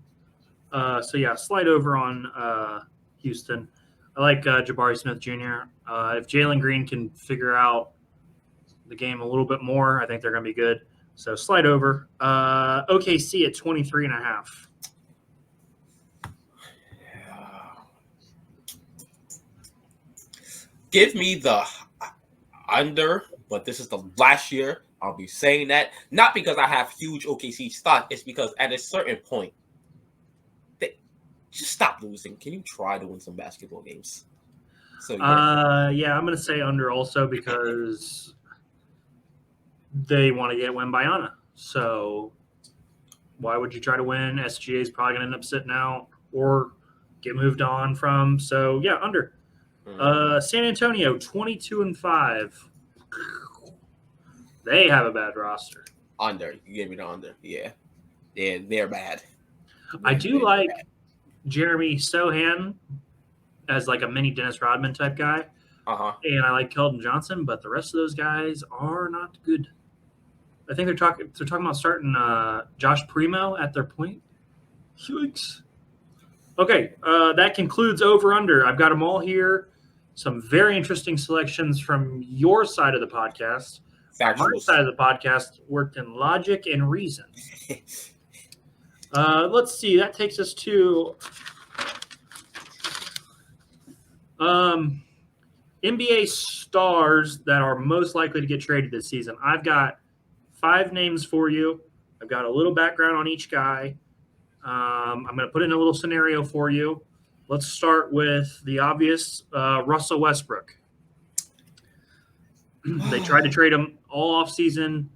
So yeah, slight over on Houston. I like Jabari Smith Jr. If Jalen Green can figure out the game a little bit more, I think they're going to be good. So slight over. OKC at 23.5. Give me the under, but this is the last year I'll be saying that. Not because I have huge OKC stock, it's because at a certain point, they just stop losing. Can you try to win some basketball games? So yeah, I'm going to say under also because they want to get Wembanyama. So why would you try to win? SGA is probably going to end up sitting out or get moved on from. So yeah, under. San Antonio 22-5. They have a bad roster. Under. You gave me the under. Yeah. They're bad. I do like Jeremy Sohan as like a mini Dennis Rodman type guy. And I like Keldon Johnson, but the rest of those guys are not good. I think they're talking about starting Josh Primo at their point. Yikes. Okay, that concludes over under. I've got them all here. Some very interesting selections from your side of the podcast. My side of the podcast worked in logic and reason. Let's see. That takes us to NBA stars that are most likely to get traded this season. I've got 5 names for you. I've got a little background on each guy. I'm going to put in a little scenario for you. Let's start with the obvious, Russell Westbrook. They tried to trade him all offseason.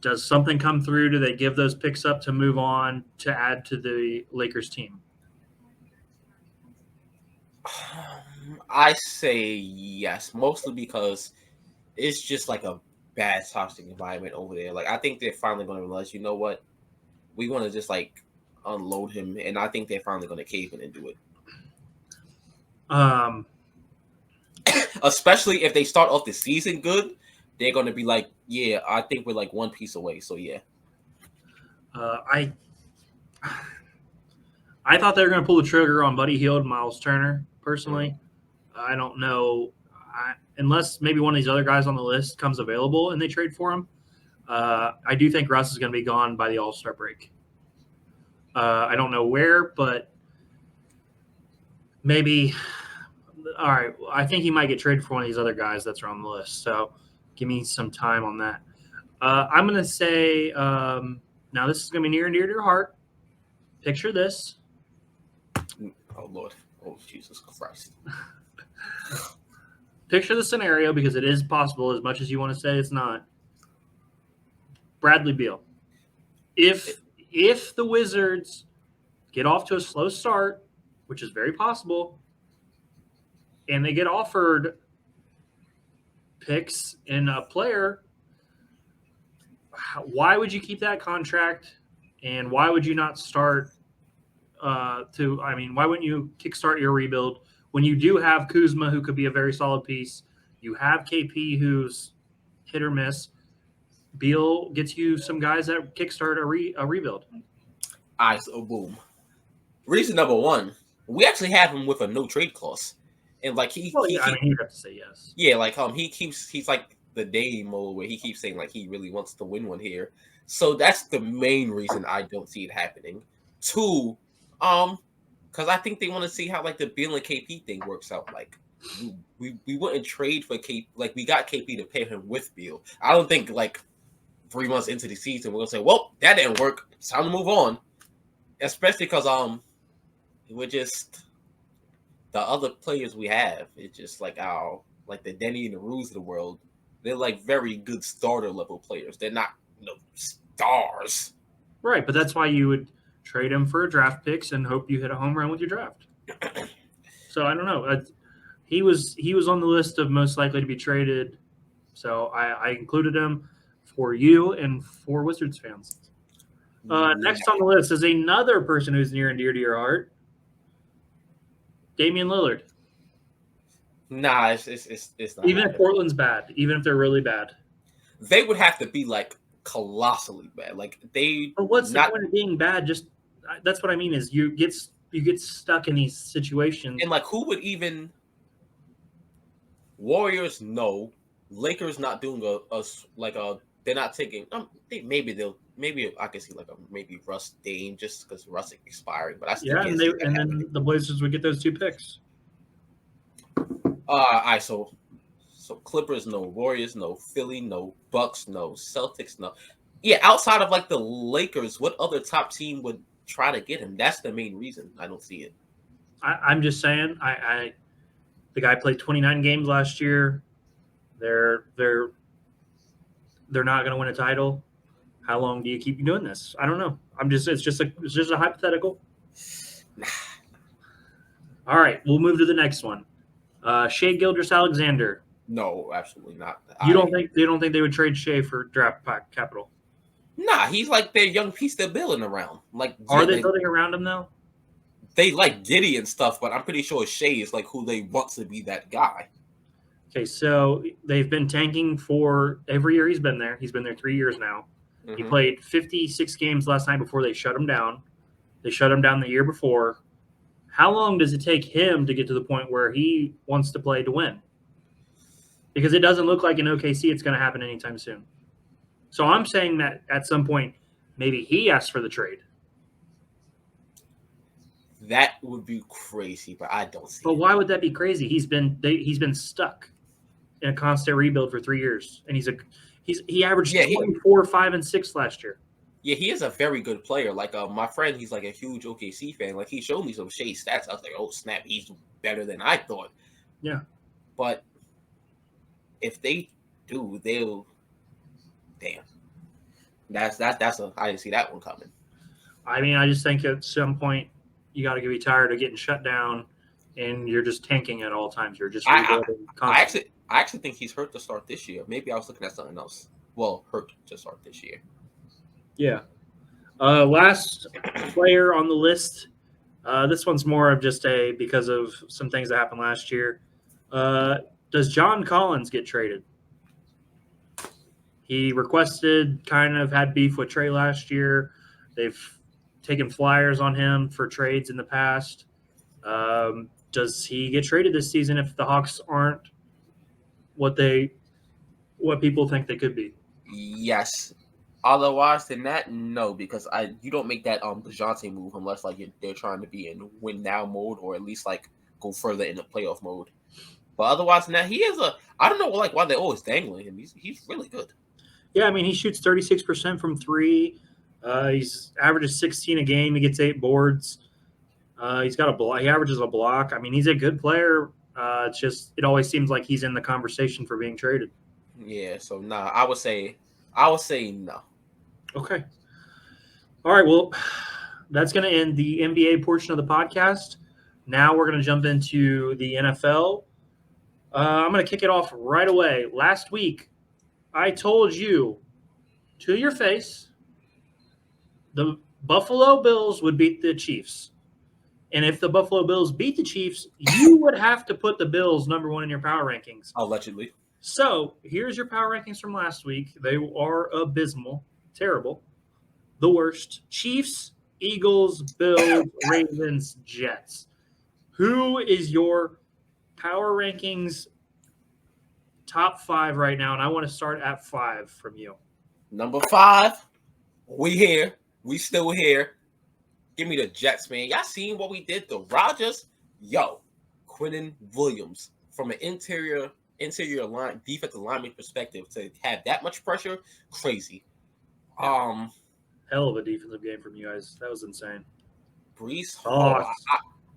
Does something come through? Do they give those picks up to move on to add to the Lakers team? I say yes, mostly because it's just like a bad toxic environment over there. Like I think they're finally going to realize, you know what, we want to just like unload him, and I think they're finally going to cave in and do it. Especially if they start off the season good, they're going to be like, yeah, I think we're like one piece away. So yeah, I thought they were going to pull the trigger on Buddy Hield and Miles Turner. Personally, I don't know, unless maybe one of these other guys on the list comes available and they trade for him. I do think Russ is going to be gone by the All-Star break. I don't know where, but maybe. All right, I think he might get traded for one of these other guys that's on the list. So give me some time on that. I'm going to say, now this is going to be near and dear to your heart. Picture this. Oh, Lord. Oh, Jesus Christ. Picture the scenario, because it is possible as much as you want to say it's not. Bradley Beal. If the Wizards get off to a slow start, which is very possible, and they get offered picks in a player, why would you keep that contract? And why would you not start why wouldn't you kickstart your rebuild when you do have Kuzma, who could be a very solid piece? You have KP, who's hit or miss. Beal gets you some guys that kickstart a rebuild. All right, so boom. Reason number one, we actually have him with a no trade clause. And like you'd have to say yes. Yeah, like he's like the Dame mode where he keeps saying like he really wants to win one here. So that's the main reason I don't see it happening. 2, because I think they want to see how like the Beal and KP thing works out. Like we wouldn't trade for KP. Like we got KP to pair him with Beal. I don't think like 3 months into the season we're gonna say, well, that didn't work. It's time to move on. Especially because we're just the other players we have. It's just like the Denny and the Ruse of the world. They're like very good starter level players. They're not stars. Right, but that's why you would trade him for draft picks and hope you hit a home run with your draft. So I don't know. He was on the list of most likely to be traded, so I included him. for you and for Wizards fans. Next on the list is another person who's near and dear to your heart, Damian Lillard. Nah, it's not. Even happening. if Portland's bad, even if they're really bad. They would have to be like colossally bad. Like they. But what's not, the point of being bad? Just that's what I mean is you get stuck in these situations. And like who would even Warriors? No, Lakers not doing they're not taking. Maybe I can see like a maybe Russ Dame just because Russ expiring, but I still Yeah, can't and see that then happening. the Blazers would get those 2 picks. All right, so Clippers no, Warriors no, Philly no, Bucks no, Celtics no. Yeah, outside of like the Lakers, what other top team would try to get him? That's the main reason I don't see it. I'm just saying, the guy played 29 games last year. They're not going to win a title. How long do you keep doing this? I don't know. It's just a hypothetical. All right, we'll move to the next one. Shea Gilgeous-Alexander. No, absolutely not. You don't think they would trade Shea for draft capital? Nah, he's like their young piece they're building around. Like, Are they building around him though? They like Giddy and stuff, but I'm pretty sure Shea is like who they want to be that guy. Okay, so they've been tanking for every year he's been there. He's been there 3 years now. Mm-hmm. He played 56 games last night before they shut him down. They shut him down the year before. How long does it take him to get to the point where he wants to play to win? Because it doesn't look like in OKC it's going to happen anytime soon. So I'm saying that at some point, maybe he asks for the trade. That would be crazy, but I don't see. But why would that be crazy? He's been stuck in a constant rebuild for 3 years, and he averaged 24, 5, and 6 last year. Yeah, he is a very good player. Like my friend, he's like a huge OKC fan. Like he showed me some Shea stats. I was like, oh snap, he's better than I thought. Yeah, but if they do, they'll. Damn, I didn't see that one coming. I mean, I just think at some point you got to be tired of getting shut down, and you're just tanking at all times. You're just rebuilding constantly. I actually think he's hurt to start this year. Maybe I was looking at something else. Well, hurt to start this year. Yeah. Last player on the list. This one's more of just because of some things that happened last year. Does John Collins get traded? He had beef with Trey last year. They've taken flyers on him for trades in the past. Does he get traded this season if the Hawks aren't what people think they could be? Yes. Otherwise than that, no, because you don't make that DeJounte move unless like they're trying to be in win now mode or at least like go further in the playoff mode. But otherwise than that, he is I don't know like why they're always dangling him. He's really good. Yeah, I mean he shoots 36% from 3. He's averages 16 a game. He gets 8 boards. He's got a block. He averages a block. I mean he's a good player. It's just it always seems like he's in the conversation for being traded. Yeah, so nah, I would say no. Okay. All right. Well, that's going to end the NBA portion of the podcast. Now we're going to jump into the NFL. I'm going to kick it off right away. Last week, I told you to your face the Buffalo Bills would beat the Chiefs. And if the Buffalo Bills beat the Chiefs, you would have to put the Bills number 1 in your power rankings. Allegedly. So here's your power rankings from last week. They are abysmal. Terrible. The worst. Chiefs, Eagles, Bills, Ravens, Jets. Who is your power rankings top 5 right now? And I want to start at 5 from you. Number 5. We here. We still here. Give me the Jets, man. Y'all seen what we did to Rodgers? Yo, Quinnen Williams from an interior line defensive lineman perspective to have that much pressure, crazy. Hell of a defensive game from you guys. That was insane. Breece Hall.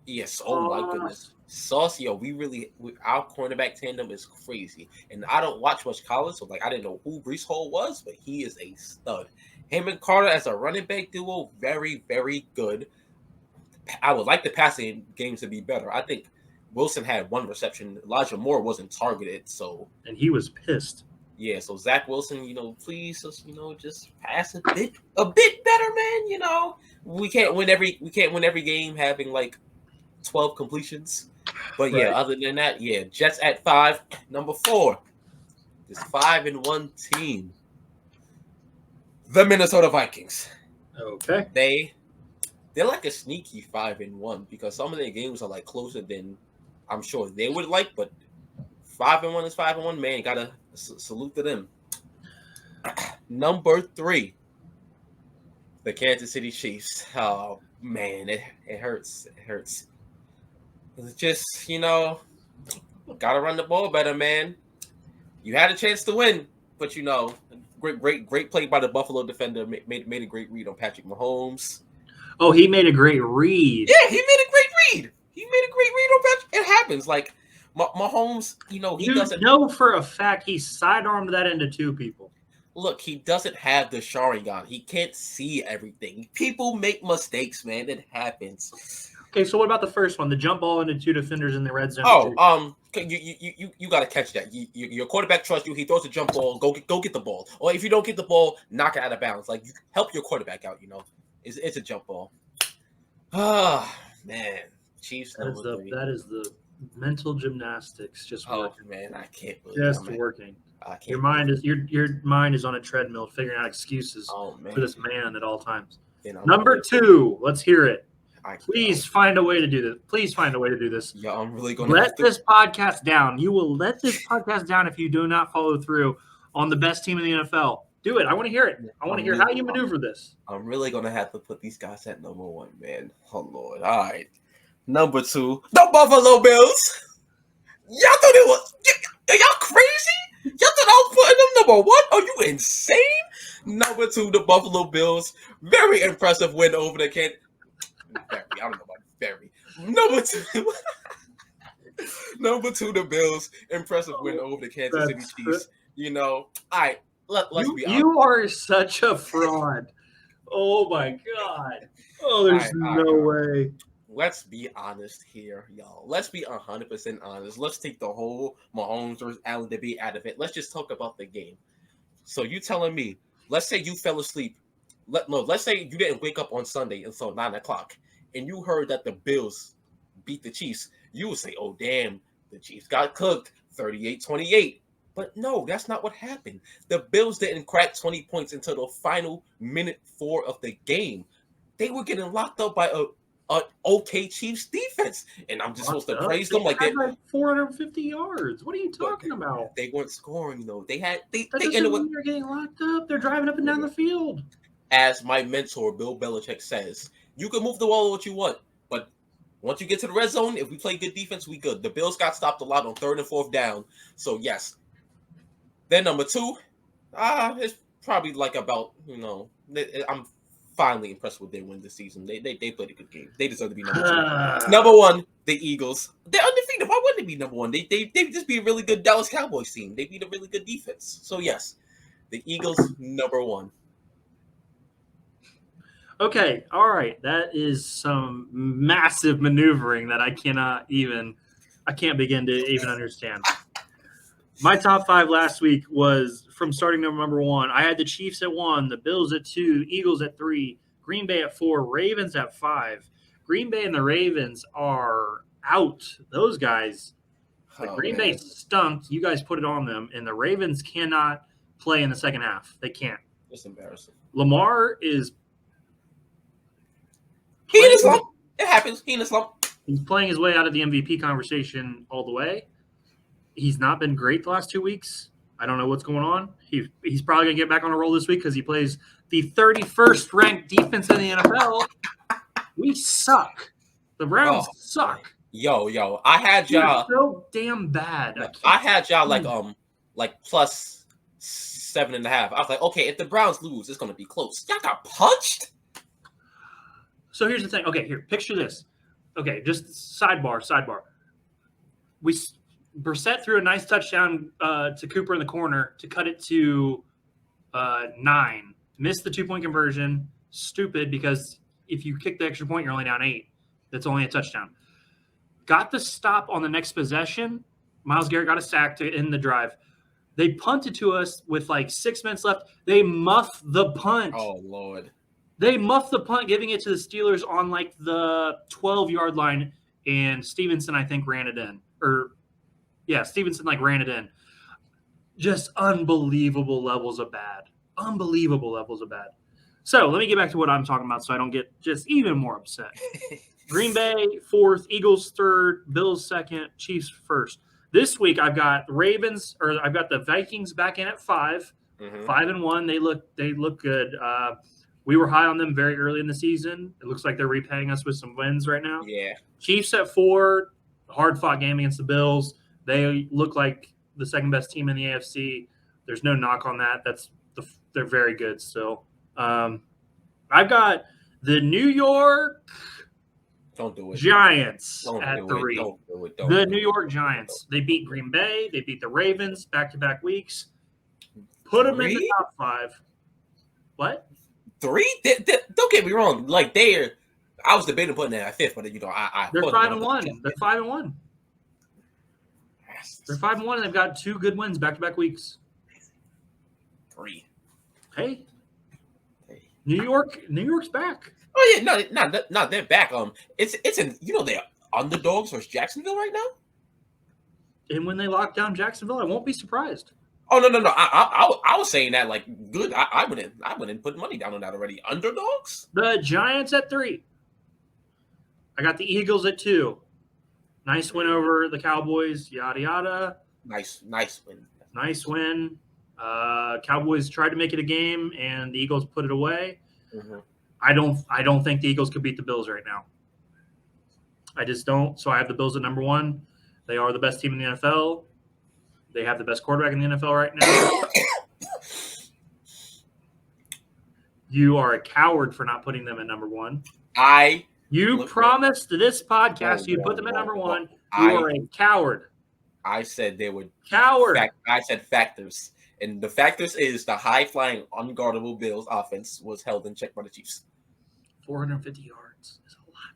Yes. Oh my goodness. Sauce, yo, our cornerback tandem is crazy. And I don't watch much college, so like I didn't know who Breece Hall was, but he is a stud. Him and Carter as a running back duo, very, very good. I would like the passing game to be better. I think Wilson had 1 reception. Elijah Moore wasn't targeted, so and he was pissed. yeah, so Zach Wilson, please just pass a bit better, man. We can't win every game having like 12 completions. But yeah, Right. other than that, yeah, Jets at 5. Number 4, this 5-1 team. The Minnesota Vikings. Okay. They're like a sneaky 5-1 because some of their games are like closer than I'm sure they would like, but 5-1 is 5-1, man. You gotta salute to them. Number 3, the Kansas City Chiefs. Oh man, it hurts. It hurts. It's just gotta run the ball better, man. You had a chance to win, but great play by the Buffalo defender. Made a great read on Patrick Mahomes. Oh, he made a great read. Yeah, he made a great read. On Patrick. It happens. Like Mahomes, he doesn't know for a fact he sidearmed that into 2 people. Look, he doesn't have the Sharingan. He can't see everything. People make mistakes, man. It happens. Okay, so what about the first one? The jump ball into 2 defenders in the red zone. You got to catch that. Your quarterback trusts you. He throws a jump ball. Go get the ball. Or if you don't get the ball, knock it out of bounds. Like, you help your quarterback out. It's a jump ball. Ah, man, Chiefs. That is the mental gymnastics just working. Man, I can't believe just working. I can't. Your mind is on a treadmill, figuring out excuses for this man at all times. Number 2, let's hear it. Please find a way to do this. Please find a way to do this. Yeah, I'm really going to let this podcast down. You will let this podcast down if you do not follow through on the best team in the NFL. Do it. I want to hear it. I want to hear how you maneuver this. I'm really going to have to put these guys at number 1, man. Oh, Lord. All right. Number 2, the Buffalo Bills. Y'all thought it was... Are y'all crazy? Y'all thought I was putting them number 1? Are you insane? Number 2, the Buffalo Bills. Very impressive win over the Kansas... I don't know about very. Number 2, the Bills. Impressive win over the Kansas City Chiefs. All right, let's be honest. You are such a fraud. Oh my God. Oh, there's no way. Let's be honest here, y'all. Let's be 100% honest. Let's take the whole Mahomes versus Allen debate out of it. Let's just talk about the game. So you telling me, let's say you fell asleep. Let's say you didn't wake up on Sunday until 9 o'clock, and you heard that the Bills beat the Chiefs. You would say, oh, damn, the Chiefs got cooked, 38-28. But no, that's not what happened. The Bills didn't crack 20 points until the final minute 4 of the game. They were getting locked up by a okay Chiefs defense, and I'm just supposed to praise them like that. Like 450 yards. What are you talking about? They weren't scoring though. They ended with they're getting locked up. They're driving up and down the field. As my mentor Bill Belichick says, you can move the ball what you want, but once you get to the red zone, if we play good defense, we good. The Bills got stopped a lot on 3rd and 4th down, so yes. Then number 2, it's probably like about I'm finally impressed with their win this season. They played a good game. They deserve to be number 2. Number 1, the Eagles. They're undefeated. Why wouldn't they be number 1? They just be a really good Dallas Cowboys team. They beat a really good defense. So yes, the Eagles number 1. Okay, all right. That is some massive maneuvering that I can't begin to even understand. My top 5 last week was from starting number 1. I had the Chiefs at 1, the Bills at 2, Eagles at 3, Green Bay at 4, Ravens at 5. Green Bay and the Ravens are out. Those guys, Green Bay stunk. You guys put it on them, and the Ravens cannot play in the second half. They can't. It's embarrassing. Lamar is he in a slump. It happens. He in a slump. He's playing his way out of the MVP conversation all the way. He's not been great the last 2 weeks. I don't know what's going on. He's probably going to get back on a roll this week because he plays the 31st ranked defense in the NFL. We suck. The Browns suck. Yo, I had y'all so damn bad. I had y'all like plus 7.5. I was like, okay, if the Browns lose, it's going to be close. Y'all got punched. So here's the thing. Okay, here, picture this. Okay, just sidebar. Brissett threw a nice touchdown to Cooper in the corner to cut it to 9. Missed the 2-point conversion. Stupid, because if you kick the extra point, you're only down 8. That's only a touchdown. Got the stop on the next possession. Myles Garrett got a sack to end the drive. They punted to us with like 6 minutes left. They muffed the punt. Oh Lord. They muffed the punt, giving it to the Steelers on like the 12-yard line, and Stevenson, I think, ran it in. Stevenson ran it in. Just unbelievable levels of bad. Unbelievable levels of bad. So let me get back to what I'm talking about so I don't get just even more upset. Green Bay 4th, Eagles 3rd, Bills 2nd, Chiefs 1st. This week I've got the Vikings back in at 5, 5-1. They look good. We were high on them very early in the season. It looks like they're repaying us with some wins right now. Yeah. Chiefs at 4, hard fought game against the Bills. They look like the second best team in the AFC. There's no knock on that. They're very good still. I've got the New York Don't do it. Giants Don't at do 3. Don't do it. Don't The do New it. York Giants. They beat Green Bay. They beat the Ravens back-to-back weeks. Put them in the top 5. What? 3? Don't get me wrong. Like I was debating putting that at 5th, but They're 5-1. They're 5-1. They're 5-1, and they've got 2 good wins back-to-back weeks. 3. Hey, New York's back. Oh yeah, no, they're back. It's in they're underdogs versus Jacksonville right now. And when they lock down Jacksonville, I won't be surprised. Oh no. I was saying that like good. I wouldn't put money down on that already. Underdogs. The Giants at 3. I got the Eagles at 2. Nice win over the Cowboys. Yada yada. Nice win. Nice win. Cowboys tried to make it a game, and the Eagles put it away. Mm-hmm. I don't think the Eagles could beat the Bills right now. I just don't. So I have the Bills at number 1. They are the best team in the NFL. They have the best quarterback in the NFL right now. You are a coward for not putting them at number 1. You promised this podcast you'd put them at number 1. You are a coward. I said they would. Coward. I said factors. And the factors is the high-flying, unguardable Bills offense was held in check by the Chiefs. 450 yards is a lot.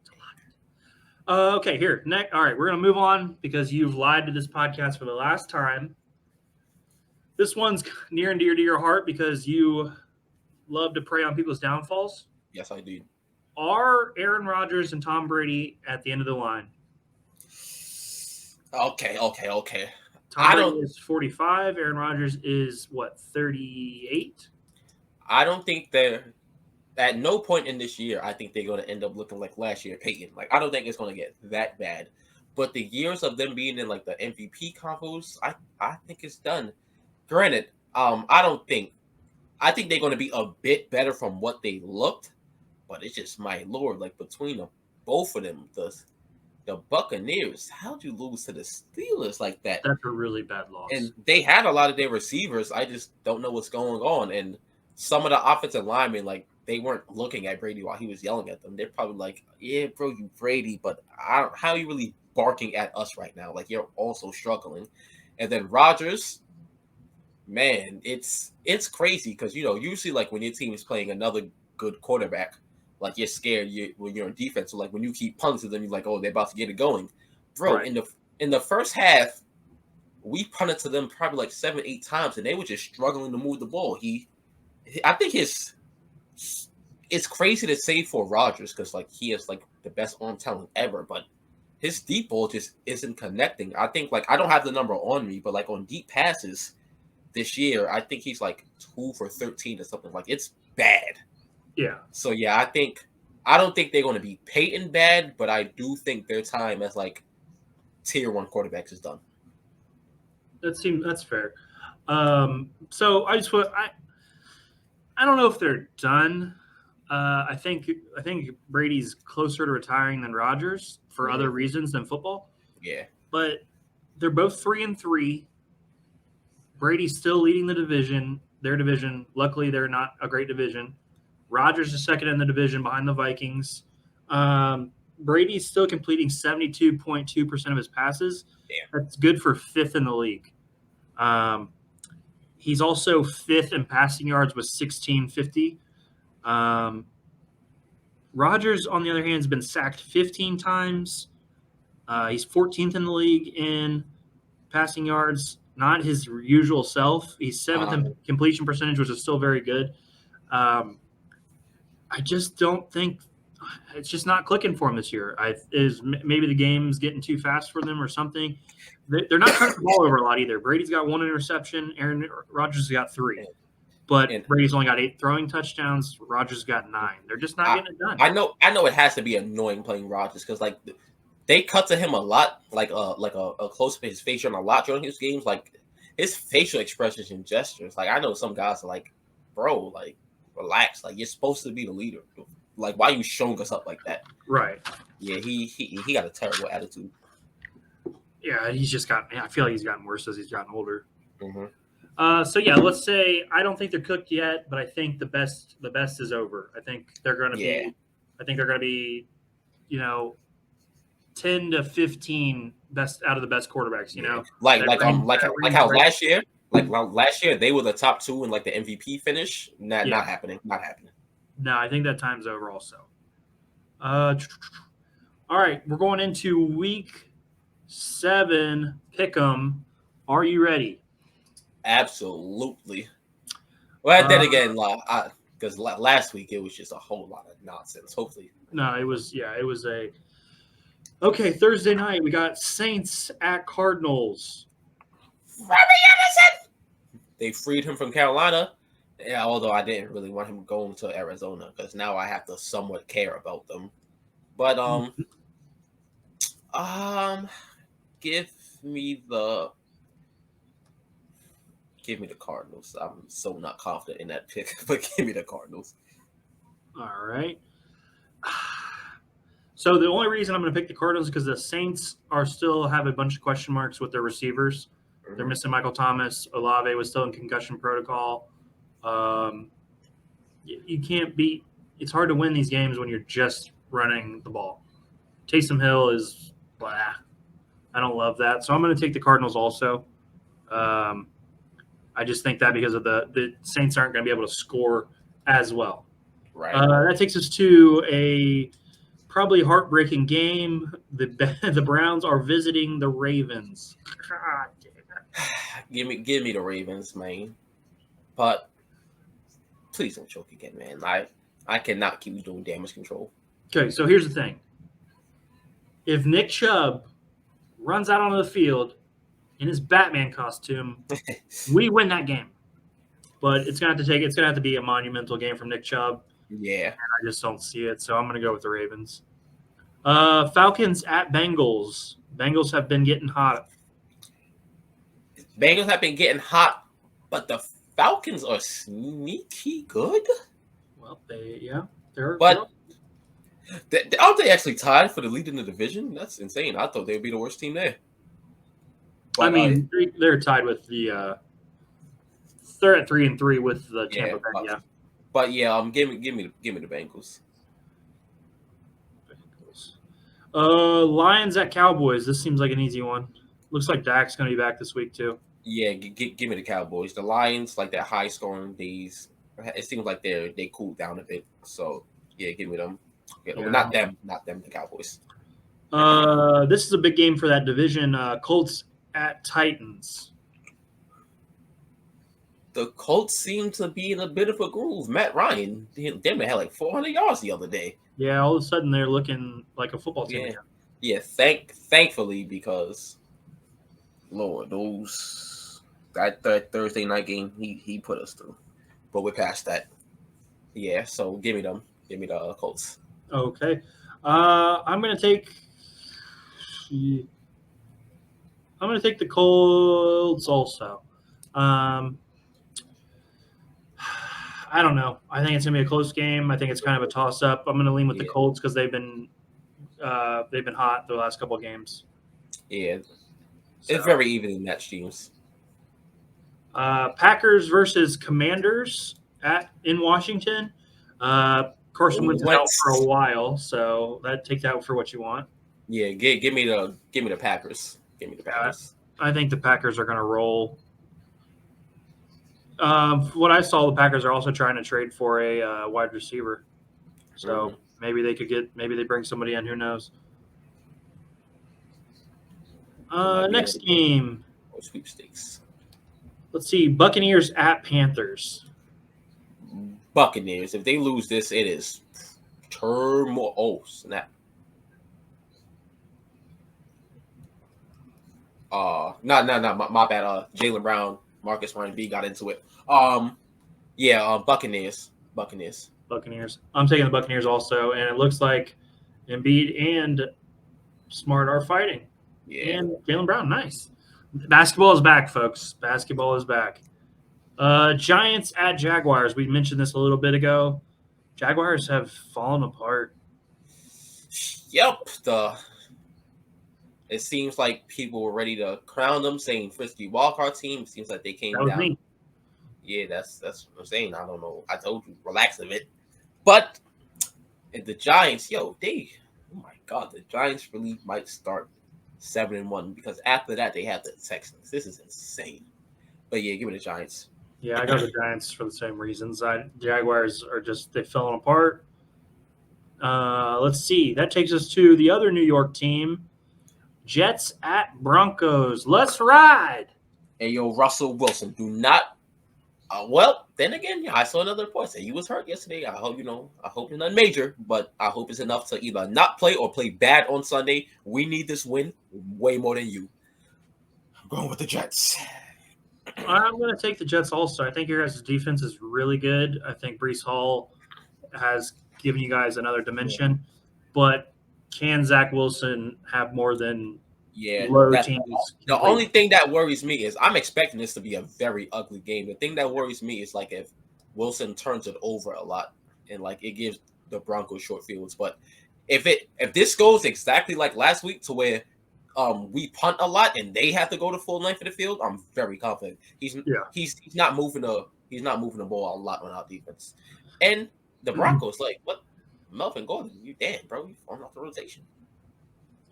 It's a lot. Okay, here. Next. All right, we're going to move on because you've lied to this podcast for the last time. This one's near and dear to your heart because you love to prey on people's downfalls. Yes, I do. Are Aaron Rodgers and Tom Brady at the end of the line? Okay. Tom Brady is 45. Aaron Rodgers is, 38? I don't think they're – at no point in this year, I think they're going to end up looking like last year, Peyton. Like, I don't think it's going to get that bad. But the years of them being in, like, the MVP combos, I think it's done. Granted, I think they're going to be a bit better from what they looked. But it's just, my Lord, like, between them, both of them, the Buccaneers, how'd you lose to the Steelers like that? That's a really bad loss. And they had a lot of their receivers. I just don't know what's going on. And some of the offensive linemen, like, they weren't looking at Brady while he was yelling at them. They're probably like, yeah, bro, you Brady, but how are you really barking at us right now? Like, you're also struggling. And then Rodgers, man, it's crazy because, usually, like, when your team is playing another good quarterback, like, you're scared when you're on defense. So, like, when you keep punting them, you're like, oh, they're about to get it going. Bro, right. In the first half, we punted to them probably like 7-8 times, and they were just struggling to move the ball. I think it's crazy to say for Rodgers because, like, he is, like, the best arm talent ever, but his deep ball just isn't connecting. I think, like, I don't have the number on me, but, like, on deep passes this year, I think he's, like, 2 for 13 or something. Like, it's bad. Yeah. So, yeah, I don't think they're going to be Peyton bad, but I do think their time as, like, tier 1 quarterbacks is done. That's fair. So I don't know if they're done. I think Brady's closer to retiring than Rodgers for other reasons than football. Yeah. But they're both 3-3. Brady's still leading their division. Luckily, they're not a great division. Rodgers is second in the division behind the Vikings. Brady's still completing 72.2% of his passes. Damn. That's good for 5th in the league. He's also 5th in passing yards with 1,650. Rodgers, on the other hand, has been sacked 15 times. He's 14th in the league in passing yards, not his usual self. He's seventh in completion percentage, which is still very good. I just don't think it's just not clicking for him this year. Maybe the game's getting too fast for them or something. They're not turning the ball over a lot either. Brady's got 1 interception. Aaron Rodgers has got 3. But Brady's only got 8 throwing touchdowns. Rodgers got 9. They're just not getting it done. I know it has to be annoying playing Rodgers because like they cut to him a lot, like a close up his facial a lot during his games. Like his facial expressions and gestures. Like I know some guys are like, bro, like relax. Like you're supposed to be the leader. Like why are you showing us up like that? Right. Yeah, he got a terrible attitude. Yeah, he's just got. I feel like he's gotten worse as he's gotten older. Mm-hmm. So yeah, let's say I don't think they're cooked yet, but I think the best is over. I think they're going to be. I think they're going to be, 10 to 15 best out of the best quarterbacks. Like how last year, last year they were the top 2 in like the MVP finish. Not happening. Not happening. No, I think that time's over. Also. All right, we're going into week 7. Pick'em. Are you ready? Absolutely. Well, then again, because last week it was just a whole lot of nonsense. Hopefully, no, it was okay. Thursday night we got Saints at Cardinals. They freed him from Carolina. Yeah, although I didn't really want him going to Arizona because now I have to somewhat care about them. But give me the Cardinals. I'm so not confident in that pick, but give me the Cardinals. All right. So the only reason I'm going to pick the Cardinals is because the Saints still have a bunch of question marks with their receivers. Mm-hmm. They're missing Michael Thomas. Olave was still in concussion protocol. You can't beat. It's hard to win these games when you're just running the ball. Taysom Hill is blah. I don't love that, so I'm going to take the Cardinals also. I just think that because of the Saints aren't going to be able to score as well. Right. That takes us to a probably heartbreaking game. The Browns are visiting the Ravens. Give me the Ravens, man. But please don't choke again, man. I cannot keep doing damage control. Okay, so here's the thing. If Nick Chubb runs out onto the field in his Batman costume, we win that game. But it's gonna have to be a monumental game from Nick Chubb. Yeah. And I just don't see it, so I'm gonna go with the Ravens. Falcons at Bengals. Bengals have been getting hot. But the Falcons are sneaky good. Well, they're but aren't they actually tied for the lead in the division? That's insane. I thought they would be the worst team there. But, I mean, they're tied with the. They're at 3-3 with the Tampa Bay. But give me the Bengals. Lions at Cowboys. This seems like an easy one. Looks like Dak's going to be back this week too. Yeah, give me the Cowboys. The Lions, like their high scoring days, it seems like they cooled down a bit. So yeah, give me them. Not them, the Cowboys. This is a big game for that division. Colts at Titans. The Colts seem to be in a bit of a groove. Matt Ryan, they had like 400 yards the other day. Yeah, all of a sudden they're looking like a football team again. Yeah, thankfully, because Lord, that Thursday night game he put us through. But we're past that. Yeah, so give me them. Give me the Colts. Okay. I'm gonna take the Colts also. I don't know. I think it's gonna be a close game. I think it's kind of a toss-up. I'm gonna lean with the Colts because they've been hot the last couple of games. Yeah, it's very even in that teams. Packers versus Commanders in Washington. Carson Wentz is out for a while, so take that for what you want. Yeah, give me the Packers. Give me the Packers. I think the Packers are going to roll. What I saw, the Packers are also trying to trade for a wide receiver, so maybe they bring somebody in. Who knows? Next game, sweepstakes. Let's see. Buccaneers at Panthers. Buccaneers. If they lose this, it is turmoil. Oh, snap. No, my bad. Jaylen Brown, Marcus Ryan B got into it. Buccaneers. I'm taking the Buccaneers also, and it looks like Embiid and Smart are fighting. Yeah. And Jaylen Brown, nice. Basketball is back, folks. Basketball is back. Giants at Jaguars. We mentioned this a little bit ago. Jaguars have fallen apart. Yep. It seems like people were ready to crown them, saying frisky wildcard team. It seems like they came That was down. me. Yeah, that's what I'm saying. I don't know. I told you, relax a bit. But the Giants, oh my God, the Giants really might start 7-1 because after that they have the Texans. This is insane. But yeah, give me the Giants. Yeah, I got the Giants for the same reasons. Jaguars are they've fallen apart. Let's see. That takes us to the other New York team, Jets at Broncos. Let's ride. Hey, yo, Russell Wilson, do not. Well, then again, I saw another report say he was hurt yesterday. I hope it's nothing major, but I hope it's enough to either not play or play bad on Sunday. We need this win way more than you. I'm going with the Jets. I'm going to take the Jets also. I think your guys' defense is really good. I think Breece Hall has given you guys another dimension, but can Zach Wilson have more than low teams? The only thing that worries me is I'm expecting this to be a very ugly game. The thing that worries me is like if Wilson turns it over a lot and like it gives the Broncos short fields. But if this goes exactly like last week to where we punt a lot and they have to go the full length of the field, I'm very confident. He's not moving the ball a lot on our defense. And the Broncos, like what? Melvin Gordon, you damn bro, you falling off the rotation.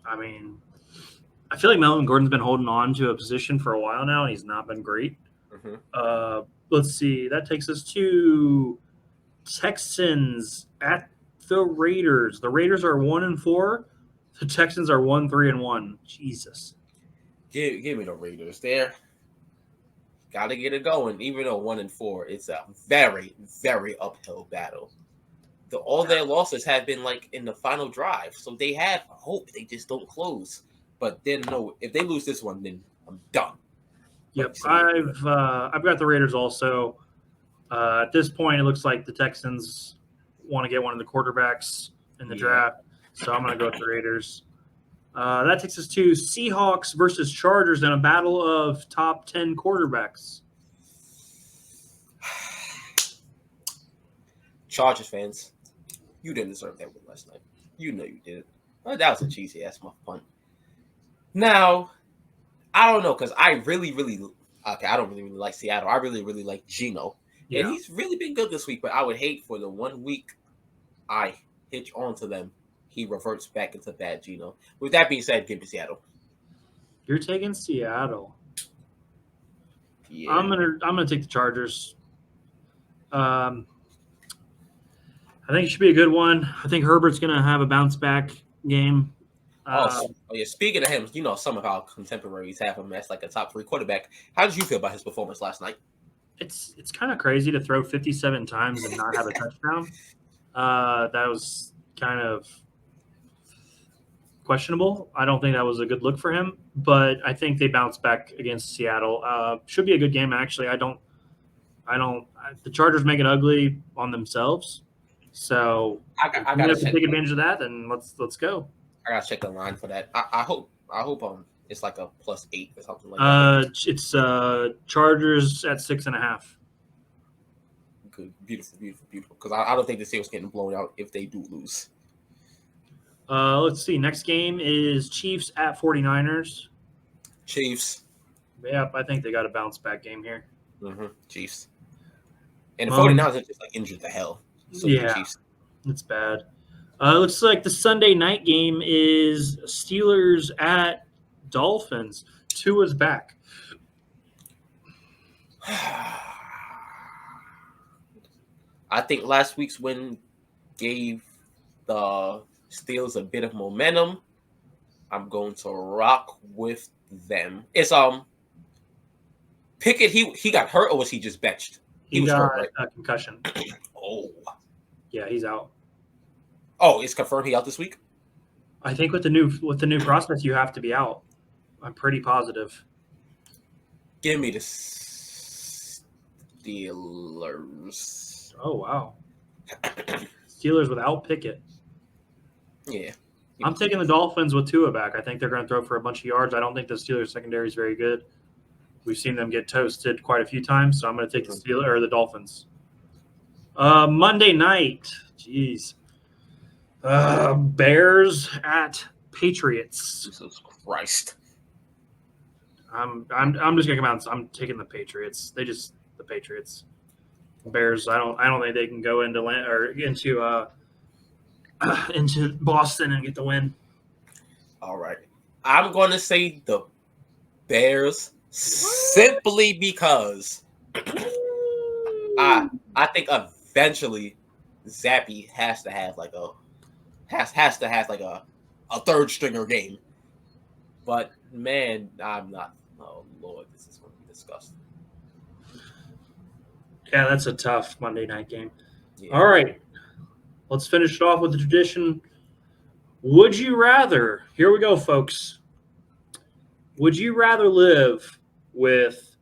I mean, I feel like Melvin Gordon's been holding on to a position for a while now, and he's not been great. Mm-hmm. Let's see. That takes us to Texans at the Raiders. The Raiders are 1-4. The Texans are 1-3-1. Jesus. Give me the Raiders there. Got to get it going. Even though 1-4, it's a very, very uphill battle. All their losses have been like in the final drive, so they have hope. They just don't close. But then no, if they lose this one, then I'm done. Yep, I've got the Raiders also. At this point, it looks like the Texans want to get one of the quarterbacks in the draft, so I'm going to go with the Raiders. That takes us to Seahawks versus Chargers in a battle of top 10 quarterbacks. Chargers fans, you didn't deserve that win last night. You know you didn't. Well, that was a cheesy ass punt. Now, I don't know because I really I don't really like Seattle. I really like Geno. Yeah. And he's really been good this week, but I would hate for the 1 week I hitch onto them, he reverts back into bad Geno. With that being said, give me Seattle. You're taking Seattle. Yeah. I'm gonna take the Chargers. I think it should be a good one. I think Herbert's gonna have a bounce back game. Speaking of him, some of our contemporaries have him as like a top 3 quarterback. How did you feel about his performance last night? It's kind of crazy to throw 57 times and not have a touchdown. That was kind of questionable. I don't think that was a good look for him, but I think they bounced back against Seattle. Should be a good game, actually. The Chargers make it ugly on themselves. So I gotta take advantage of that, and let's go. I gotta check the line for that. I hope it's like a +8 or something like that. It's Chargers at 6.5. Good, beautiful. Because I don't think the Seahawks getting blown out if they do lose. Let's see. Next game is Chiefs at 49ers. Chiefs. Yep, I think they got a bounce back game here. Mm-hmm. Chiefs. And the 49ers are just like injured the hell. So yeah, Chiefs. It's bad. Looks like the Sunday night game is Steelers at Dolphins. Tua's back. I think last week's win gave the Steelers a bit of momentum. I'm going to rock with them. It's Pickett, he got hurt, or was he just benched? He was got hurt, right? a concussion. Oh, Yeah, he's out. oh, it's confirmed he out this week. I think with the new process, you have to be out. I'm pretty positive. Give me the Steelers. Oh wow, Steelers without Pickett. Yeah, I'm taking the Dolphins with Tua back. I think they're going to throw for a bunch of yards. I don't think the Steelers secondary is very good. We've seen them get toasted quite a few times, so I'm going to take the Steelers or the Dolphins. Monday night, jeez. Bears at Patriots. Jesus Christ. I'm just gonna come out. I'm taking the Patriots. The Patriots. Bears. I don't think they can go into into Boston and get the win. All right, I'm going to say the Bears simply because I think eventually Zappy has to have like a third stringer game. But man, I'm not. Oh Lord, this is going to be disgusting. Yeah, that's a tough Monday night game. Yeah. All right, let's finish it off with the tradition. Would you rather? Here we go, folks. Would you rather live with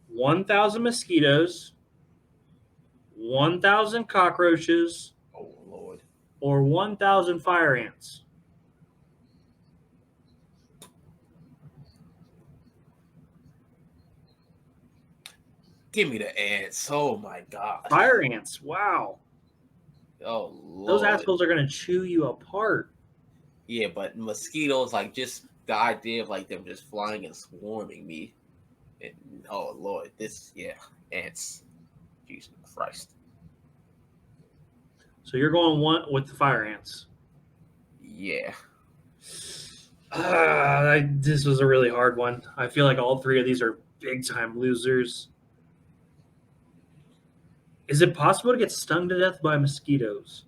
1,000 mosquitoes, 1,000 cockroaches, Oh Lord. or 1,000 fire ants? Give me the ants. Oh my God. Fire ants. Wow. Oh Lord. Those assholes are going to chew you apart. Yeah, but mosquitoes, like just the idea of like them just flying and swarming me. And, oh Lord, ants. Jesus Christ. So you're going one with the fire ants. Yeah. This was a really hard one. I feel like all three of these are big time losers. Is it possible to get stung to death by mosquitoes?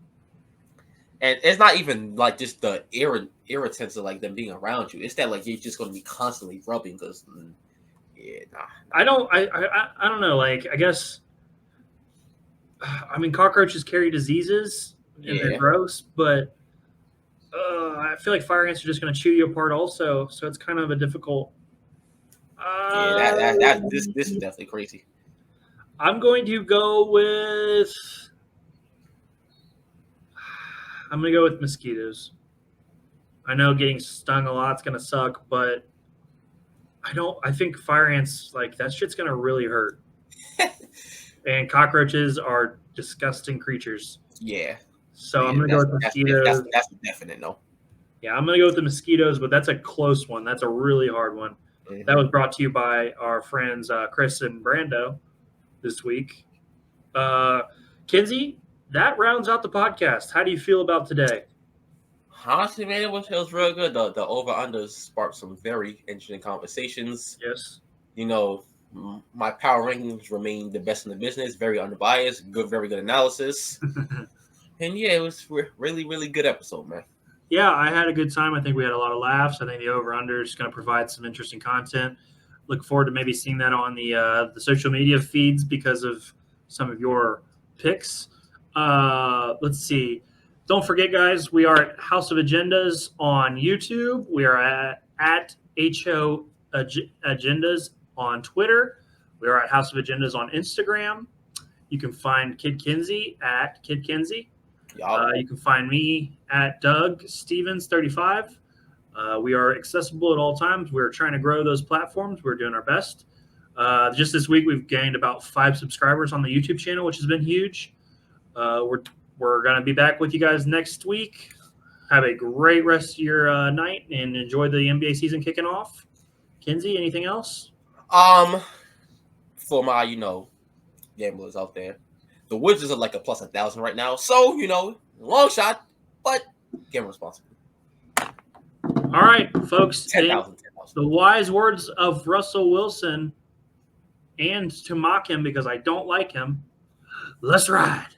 And it's not even like just the irritants of like them being around you. It's that like you're just going to be constantly rubbing because, I don't know. Like, I guess, I mean, cockroaches carry diseases and they're gross, but I feel like fire ants are just going to chew you apart also. So it's kind of a difficult. This is definitely crazy. I'm going to go with. I'm going to go with mosquitoes. I know getting stung a lot is going to suck, but I think fire ants, like, that shit's going to really hurt. And cockroaches are disgusting creatures. Yeah. So I'm going to go with mosquitoes. That's a definite no. Yeah, I'm going to go with the mosquitoes, but that's a close one. That's a really hard one. Mm-hmm. That was brought to you by our friends Chris and Brando this week. Kinsey, that rounds out the podcast. How do you feel about today? Honestly, man, it was real good. The over-unders sparked some very interesting conversations. Yes. You know, my power rankings remain the best in the business, very unbiased, very good analysis. And yeah, it was really, really good episode, man. Yeah, I had a good time. I think we had a lot of laughs. I think the over-under is going to provide some interesting content. Look forward to maybe seeing that on the social media feeds because of some of your picks. Let's see. Don't forget, guys, we are at House of Agendas on YouTube. We are at HO Agendas on Twitter. We are at House of Agendas on Instagram. You can find Kid Kinsey at Kid Kinsey. You can find me at Doug Stevens 35. We are accessible at all times. We're trying to grow those platforms. We're doing our best. Just this week, we've gained about 5 subscribers on the YouTube channel, which has been huge. We're going to be back with you guys next week. Have a great rest of your night and enjoy the NBA season kicking off. Kinsey, anything else? For my, gamblers out there, the Wizards are like a plus 1,000 right now. So, long shot, but gamble responsibly. All right, folks. 10,000. The wise words of Russell Wilson, and to mock him because I don't like him, let's ride.